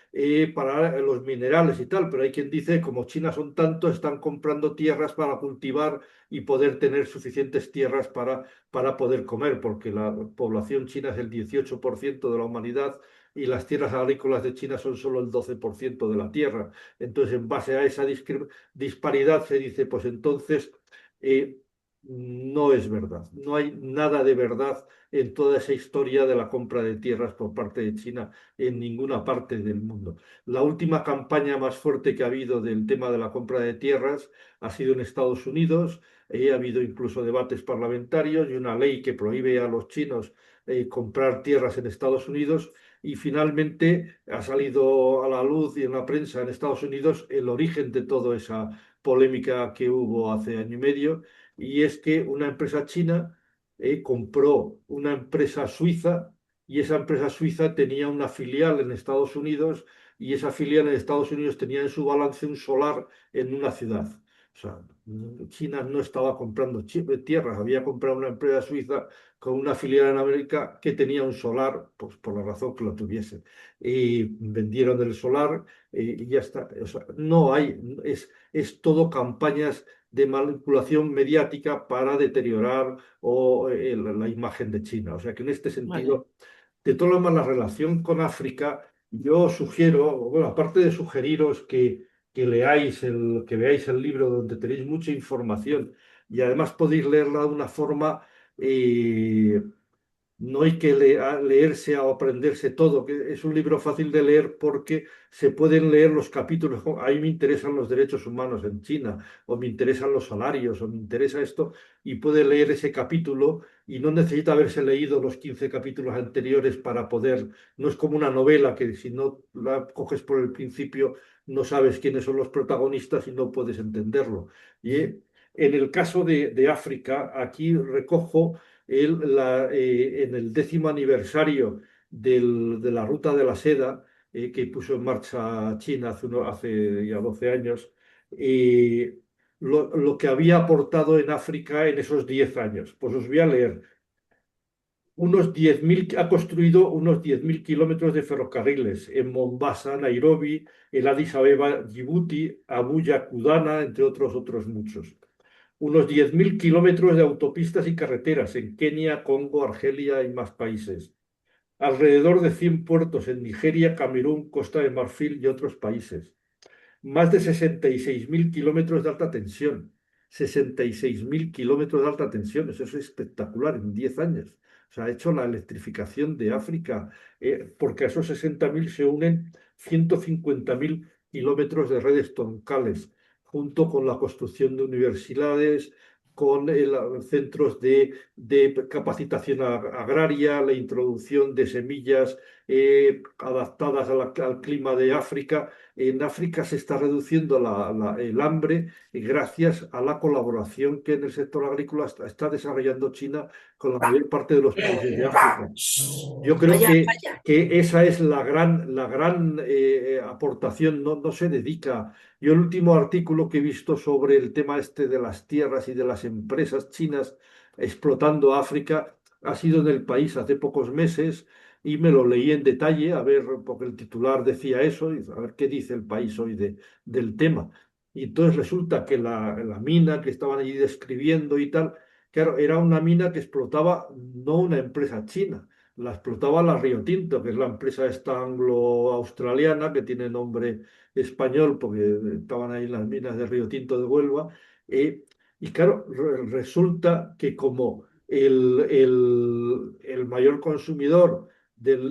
Speaker 3: para los minerales y tal, pero hay quien dice, como China son tantos, están comprando tierras para cultivar y poder tener suficientes tierras para poder comer, porque la población china es el 18% de la humanidad y las tierras agrícolas de China son solo el 12% de la tierra. Entonces, en base a esa disparidad se dice, pues entonces no es verdad. No hay nada de verdad en toda esa historia de la compra de tierras por parte de China en ninguna parte del mundo. La última campaña más fuerte que ha habido del tema de la compra de tierras ha sido en Estados Unidos. Ha habido incluso debates parlamentarios y una ley que prohíbe a los chinos comprar tierras en Estados Unidos. Y finalmente ha salido a la luz y en la prensa en Estados Unidos el origen de toda esa polémica que hubo hace año y medio. y es que una empresa china compró una empresa suiza y esa empresa suiza tenía una filial en Estados Unidos y esa filial en Estados Unidos tenía en su balance un solar en una ciudad. O sea, China no estaba comprando tierras, había comprado una empresa suiza con una filial en América que tenía un solar, pues por la razón que lo tuviese. Y vendieron el solar y ya está. O sea, no hay, es todo campañas de manipulación mediática para deteriorar la imagen de China. O sea que en este
Speaker 10: Vale.
Speaker 3: sentido, de todas formas, la relación con África, yo sugiero, bueno, aparte de sugeriros que leáis que veáis el libro donde tenéis mucha información y además podéis leerla de una forma no hay que leerse o aprenderse todo, que es un libro fácil de leer porque se pueden leer los capítulos. A mí me interesan los derechos humanos en China, o me interesan los salarios, o me interesa esto, y puede leer ese capítulo y no necesita haberse leído los 15 capítulos anteriores para poder. No es como una novela que si no la coges por el principio no sabes quiénes son los protagonistas y no puedes entenderlo. Y en el caso de África, aquí recojo en el 10º aniversario de la Ruta de la Seda, que puso en marcha China hace ya 12 años, lo que había aportado en África en esos 10 años. Pues os voy a leer. Ha construido unos 10.000 kilómetros de ferrocarriles en Mombasa, Nairobi, el Addis Abeba, Djibouti, Abuya, Kudana, entre otros muchos. Unos 10.000 kilómetros de autopistas y carreteras en Kenia, Congo, Argelia y más países. Alrededor de 100 puertos en Nigeria, Camerún, Costa de Marfil y otros países. Más de 66.000 kilómetros de alta tensión. 66.000 kilómetros de alta tensión. Eso es espectacular en 10 años. O sea, ha hecho la electrificación de África, porque a esos 60.000 se unen 150.000 kilómetros de redes troncales, junto con la construcción de universidades, con centros de capacitación agraria, la introducción de semillas adaptadas al clima de África. En África se está reduciendo el hambre gracias a la colaboración que en el sector agrícola está desarrollando China con la mayor parte de los países de África. Yo creo
Speaker 10: Vaya,
Speaker 3: que,
Speaker 10: vaya.
Speaker 3: que esa es la gran aportación, no se dedica. Yo el último artículo que he visto sobre el tema este de las tierras y de las empresas chinas explotando África ha sido en El País hace pocos meses y me lo leí en detalle, a ver, porque el titular decía eso, y a ver qué dice El País hoy del tema. Y entonces resulta que la mina que estaban allí describiendo y tal, claro, era una mina que explotaba no una empresa china, la explotaba la Río Tinto, que es la empresa esta anglo-australiana que tiene nombre español porque estaban ahí en las minas de Río Tinto de Huelva. Y claro, resulta que como el mayor consumidor del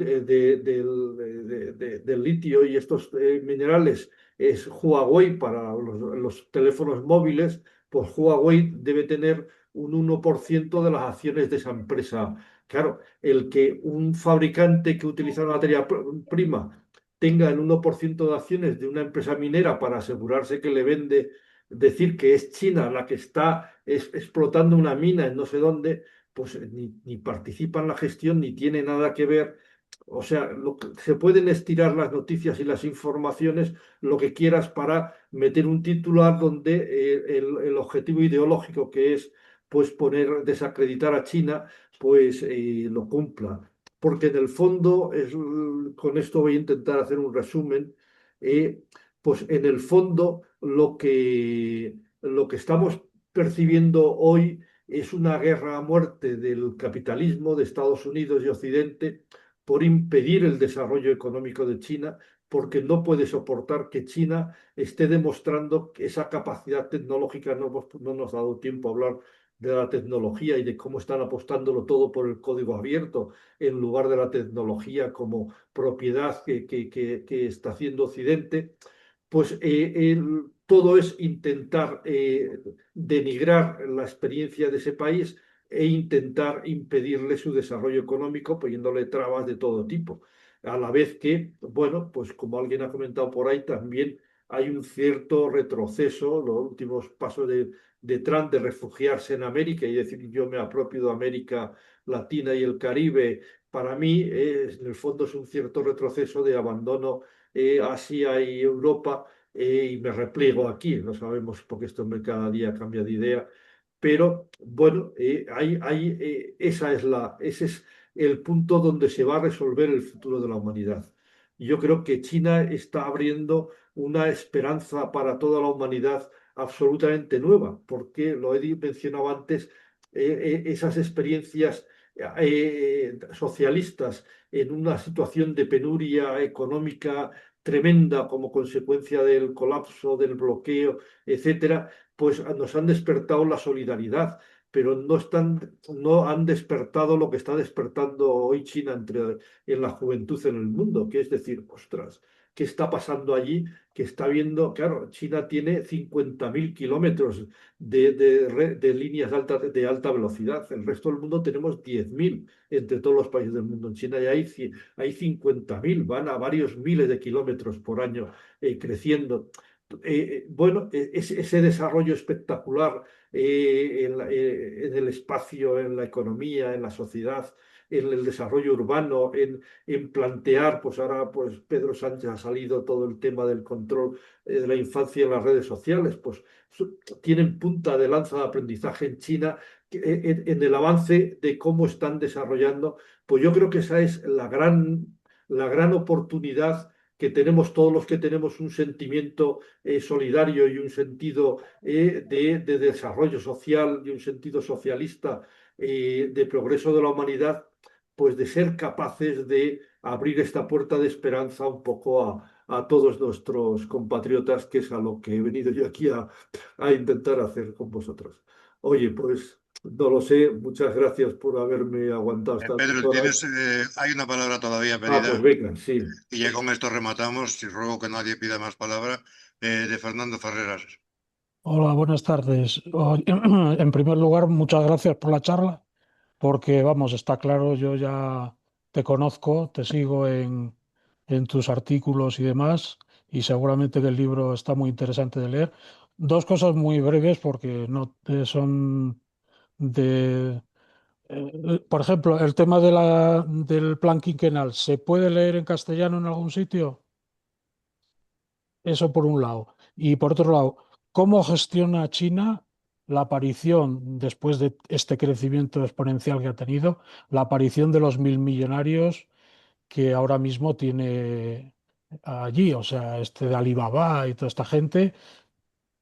Speaker 3: litio y estos minerales es Huawei para los teléfonos móviles, pues Huawei debe tener un 1% de las acciones de esa empresa. Claro, el que un fabricante que utiliza una materia prima tenga el 1% de acciones de una empresa minera para asegurarse que le vende, decir que es China la que está explotando una mina en no sé dónde, pues ni participa en la gestión ni tiene nada que ver. O sea, se pueden estirar las noticias y las informaciones lo que quieras para meter un titular donde el objetivo ideológico que es pues desacreditar a China, pues lo cumpla. Porque en el fondo, con esto voy a intentar hacer un resumen, pues en el fondo lo que estamos percibiendo hoy es una guerra a muerte del capitalismo de Estados Unidos y Occidente por impedir el desarrollo económico de China, porque no puede soportar que China esté demostrando que esa capacidad tecnológica. No nos ha dado tiempo a hablar de la tecnología y de cómo están apostándolo todo por el código abierto en lugar de la tecnología como propiedad que está haciendo Occidente. Pues todo es intentar denigrar la experiencia de ese país e intentar impedirle su desarrollo económico poniéndole trabas de todo tipo. A la vez que, bueno, pues como alguien ha comentado por ahí, también hay un cierto retroceso, los últimos pasos de Trump de refugiarse en América y decir yo me apropio de América Latina y el Caribe, para mí en el fondo es un cierto retroceso de abandono Asia y Europa y me repliego aquí, lo sabemos porque este hombre cada día cambia de idea, pero bueno, ese es el punto donde se va a resolver el futuro de la humanidad. Yo creo que China está abriendo una esperanza para toda la humanidad absolutamente nueva, porque lo he mencionado antes, esas experiencias socialistas en una situación de penuria económica tremenda como consecuencia del colapso, del bloqueo, etcétera, pues nos han despertado la solidaridad, pero no han despertado lo que está despertando hoy China en la juventud en el mundo, que es decir, ostras, ¿qué está pasando allí? Que está viendo, claro, China tiene 50.000 kilómetros de líneas de alta velocidad, el resto del mundo tenemos 10.000 entre todos los países del mundo. En China ya hay 50.000, van a varios miles de kilómetros por año creciendo. Bueno, ese desarrollo espectacular en el espacio, en la economía, en la sociedad, en el desarrollo urbano, en plantear, pues ahora pues Pedro Sánchez ha salido todo el tema del control de la infancia en las redes sociales, pues tienen punta de lanza de aprendizaje en China en el avance de cómo están desarrollando, pues yo creo que esa es la gran oportunidad que tenemos todos los que tenemos un sentimiento solidario y un sentido de desarrollo social y un sentido socialista de progreso de la humanidad, pues de ser capaces de abrir esta puerta de esperanza un poco a todos nuestros compatriotas, que es a lo que he venido yo aquí a intentar hacer con vosotros. Oye, pues no lo sé, muchas gracias por haberme aguantado estas 2
Speaker 4: Pedro,
Speaker 3: horas.
Speaker 4: hay una palabra todavía
Speaker 3: Ah,
Speaker 4: pedida
Speaker 3: pues venga, sí.
Speaker 4: y ya con esto rematamos. Y ruego que nadie pida más palabra. De Fernando Ferreras.
Speaker 12: Hola, buenas tardes. En primer lugar, muchas gracias por la charla, porque vamos, está claro, yo ya te conozco, te sigo en tus artículos y demás, y seguramente que el libro está muy interesante de leer. Dos cosas muy breves, porque no son de... por ejemplo, el tema del plan quinquenal, ¿se puede leer en castellano en algún sitio? Eso por un lado. Y por otro lado, ¿cómo gestiona China la aparición, después de este crecimiento exponencial que ha tenido, la aparición de los 1.000 millonarios que ahora mismo tiene allí? O sea, este de Alibaba y toda esta gente,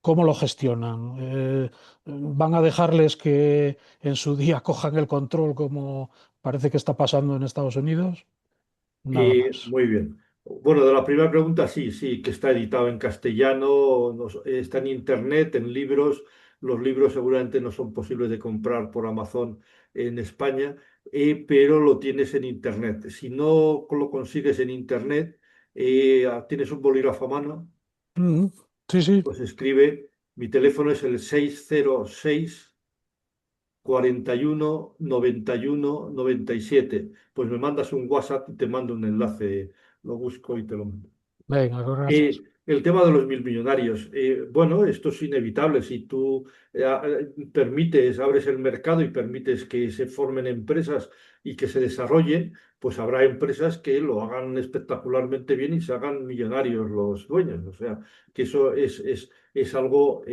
Speaker 12: ¿cómo lo gestionan? ¿Van a dejarles que en su día cojan el control como parece que está pasando en Estados Unidos? Nada más.
Speaker 3: Muy bien. Bueno, de la primera pregunta, sí, sí, que está editado en castellano, está en internet, en libros. Los libros seguramente no son posibles de comprar por Amazon en España, pero lo tienes en internet. Si no lo consigues en internet, tienes un bolígrafo a mano,
Speaker 12: Mm, sí, sí.
Speaker 3: pues escribe. Mi teléfono es el 606 41 91 97. Pues me mandas un WhatsApp y te mando un enlace, lo busco y te lo mando.
Speaker 12: Venga, gracias.
Speaker 3: El tema de los 1.000 millonarios. Bueno, esto es inevitable. Si tú abres el mercado y permites que se formen empresas y que se desarrollen, pues habrá empresas que lo hagan espectacularmente bien y se hagan millonarios los dueños. O sea, que eso es algo.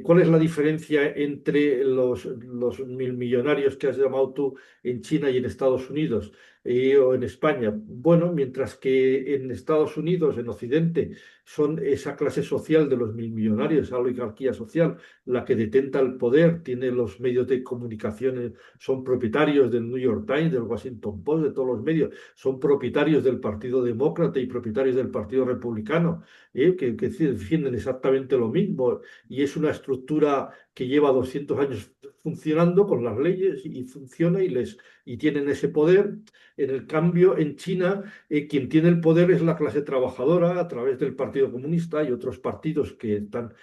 Speaker 3: ¿Cuál es la diferencia entre los 1.000 millonarios que has llamado tú en China y en Estados Unidos? O en España. Bueno, mientras que en Estados Unidos, en Occidente, son esa clase social de los 1.000 millonarios, esa oligarquía social, la que detenta el poder, tiene los medios de comunicación, son propietarios del New York Times, del Washington Post, de todos los medios, son propietarios del Partido Demócrata y propietarios del Partido Republicano, que defienden exactamente lo mismo, y es una estructura que lleva 200 años funcionando con las leyes y funciona y tienen ese poder. En el cambio, en China, quien tiene el poder es la clase trabajadora a través del Partido Comunista y otros partidos que están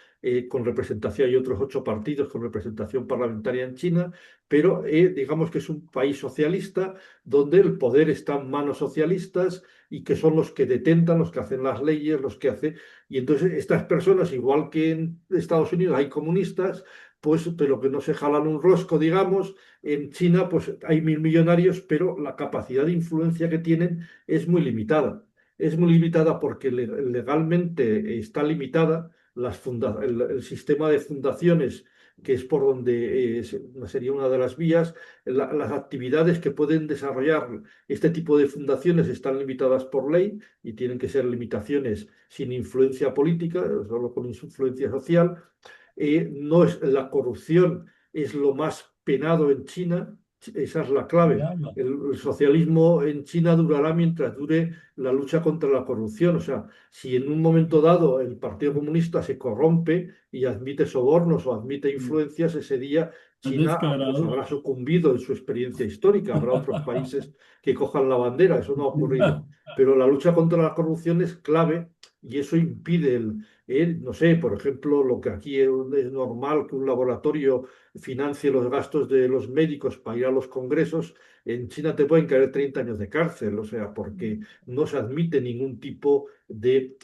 Speaker 3: con representación. Hay otros 8 partidos con representación parlamentaria en China, pero digamos que es un país socialista donde el poder está en manos socialistas y que son los que detentan, los que hacen las leyes, los que hacen... Y entonces estas personas, igual que en Estados Unidos hay comunistas, pues, pero que no se jalan un rosco, digamos, en China pues hay 1000 millonarios, pero la capacidad de influencia que tienen es muy limitada. Es muy limitada porque legalmente está limitada. El sistema de fundaciones, que es por donde sería una de las vías, las actividades que pueden desarrollar este tipo de fundaciones están limitadas por ley y tienen que ser limitaciones sin influencia política, solo con influencia social. No es, la corrupción es lo más penado en China, esa es la clave. El socialismo en China durará mientras dure la lucha contra la corrupción. O sea, si en un momento dado el Partido Comunista se corrompe y admite sobornos o admite influencias, ese día China pues, habrá sucumbido en su experiencia histórica. Habrá otros países que cojan la bandera, eso no ha ocurrido. Pero la lucha contra la corrupción es clave y eso impide no sé, por ejemplo, lo que aquí es normal que un laboratorio financie los gastos de los médicos para ir a los congresos, en China te pueden caer 30 años de cárcel, o sea, porque no se admite ningún tipo de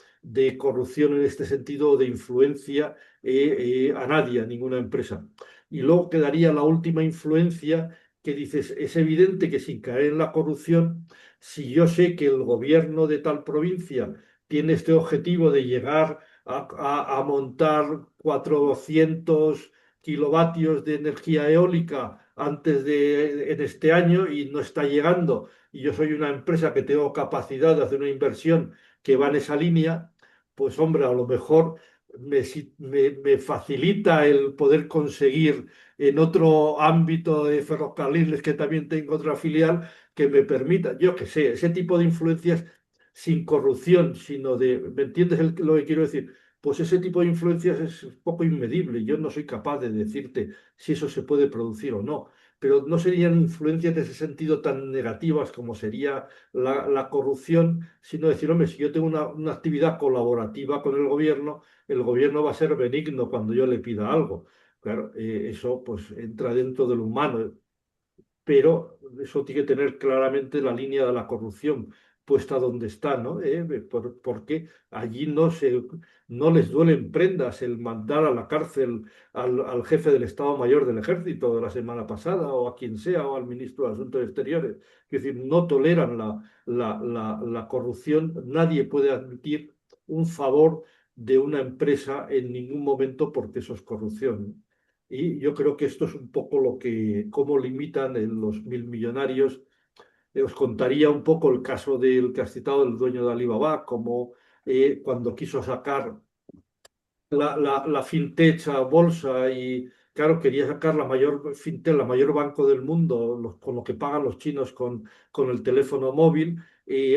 Speaker 3: corrupción en este sentido, de influencia a nadie, a ninguna empresa. Y luego quedaría la última influencia que dices, es evidente que sin caer en la corrupción, si yo sé que el gobierno de tal provincia tiene este objetivo de llegar a montar 400 kilovatios de energía eólica en este año y no está llegando, y yo soy una empresa que tengo capacidad de hacer una inversión que va en esa línea, pues hombre, a lo mejor me facilita el poder conseguir en otro ámbito de ferrocarriles que también tengo otra filial que me permita, yo qué sé, ese tipo de influencias sin corrupción, sino de, ¿me entiendes lo que quiero decir? Pues ese tipo de influencias es un poco inmedible. Yo no soy capaz de decirte si eso se puede producir o no, pero no serían influencias de ese sentido tan negativas como sería la corrupción, sino decir, hombre, si yo tengo una actividad colaborativa con el gobierno va a ser benigno cuando yo le pida algo. Claro, eso pues entra dentro del humano, pero eso tiene que tener claramente la línea de la corrupción puesta donde está, ¿no? Porque allí no les duelen prendas el mandar a la cárcel al jefe del Estado Mayor del Ejército de la semana pasada, o a quien sea, o al ministro de Asuntos Exteriores. Es decir, no toleran la corrupción. Nadie puede admitir un favor de una empresa en ningún momento porque eso es corrupción. Y yo creo que esto es un poco cómo limitan en los 1000 millonarios. Os contaría un poco el caso del que has citado, el dueño de Alibaba, como cuando quiso sacar la fintech a bolsa y, claro, quería sacar la mayor fintech, la mayor banco del mundo, con lo que pagan los chinos con el teléfono móvil,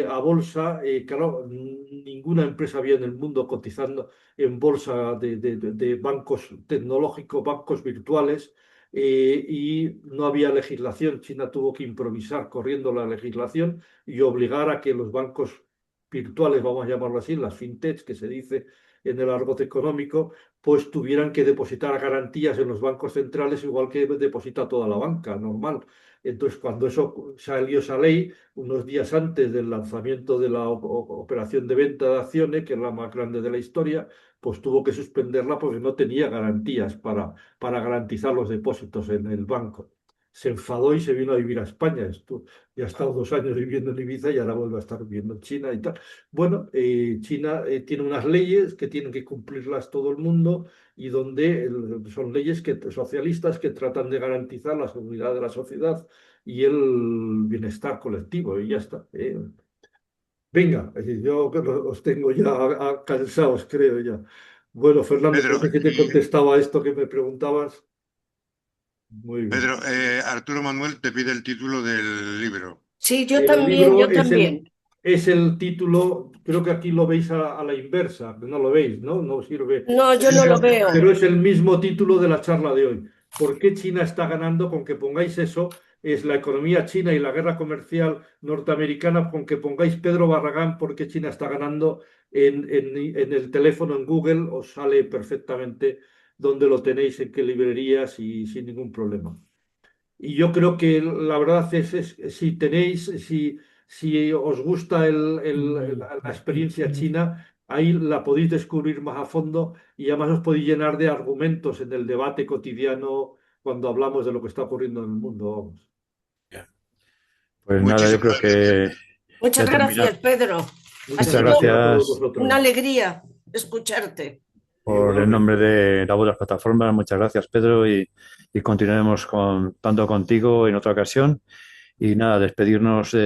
Speaker 3: a bolsa. Claro, ninguna empresa había en el mundo cotizando en bolsa de bancos tecnológicos, bancos virtuales. Y no había legislación. China tuvo que improvisar corriendo la legislación y obligar a que los bancos virtuales, vamos a llamarlo así, las fintechs que se dice en el argot económico, pues tuvieran que depositar garantías en los bancos centrales igual que deposita toda la banca normal. Entonces, cuando eso salió esa ley, unos días antes del lanzamiento de la operación de venta de acciones, que es la más grande de la historia, pues tuvo que suspenderla porque no tenía garantías para garantizar los depósitos en el banco. Se enfadó y se vino a vivir a España. Ya ha estado 2 años viviendo en Ibiza y ahora vuelve a estar viviendo en China y tal. Bueno, China tiene unas leyes que tienen que cumplirlas todo el mundo y donde son leyes socialistas que tratan de garantizar la seguridad de la sociedad y el bienestar colectivo, y ya está. Venga, yo os tengo ya cansados, creo ya. Bueno, Fernando,
Speaker 4: Pedro,
Speaker 3: parece que te contestaba esto que me preguntabas. Muy bien.
Speaker 4: Pedro, Arturo Manuel te pide el título del libro.
Speaker 10: Sí, yo
Speaker 3: El
Speaker 10: también,
Speaker 3: libro
Speaker 10: yo también.
Speaker 3: es el título, creo que aquí lo veis a la inversa, no lo veis, ¿no? No sirve.
Speaker 10: No, yo no lo veo.
Speaker 3: Pero es el mismo título de la charla de hoy. ¿Por qué China está ganando? Con que pongáis eso, es la economía china y la guerra comercial norteamericana. Con que pongáis Pedro Barragán, ¿por qué China está ganando? En el teléfono, en Google, os sale perfectamente dónde lo tenéis, en qué librerías y sin ningún problema. Y yo creo que la verdad si os gusta la experiencia china, ahí la podéis descubrir más a fondo y además os podéis llenar de argumentos en el debate cotidiano cuando hablamos de lo que está ocurriendo en el mundo. Vamos.
Speaker 1: Pues nada, yo creo que
Speaker 10: Muchas
Speaker 1: ya
Speaker 10: gracias,
Speaker 1: terminamos.
Speaker 10: Pedro. Ha
Speaker 1: Muchas
Speaker 10: sido
Speaker 1: gracias
Speaker 3: a todos vosotros.
Speaker 10: una alegría escucharte.
Speaker 1: por el nombre de la voz de las plataformas. Muchas gracias, Pedro, y continuaremos contando contigo en otra ocasión. Y nada, despedirnos.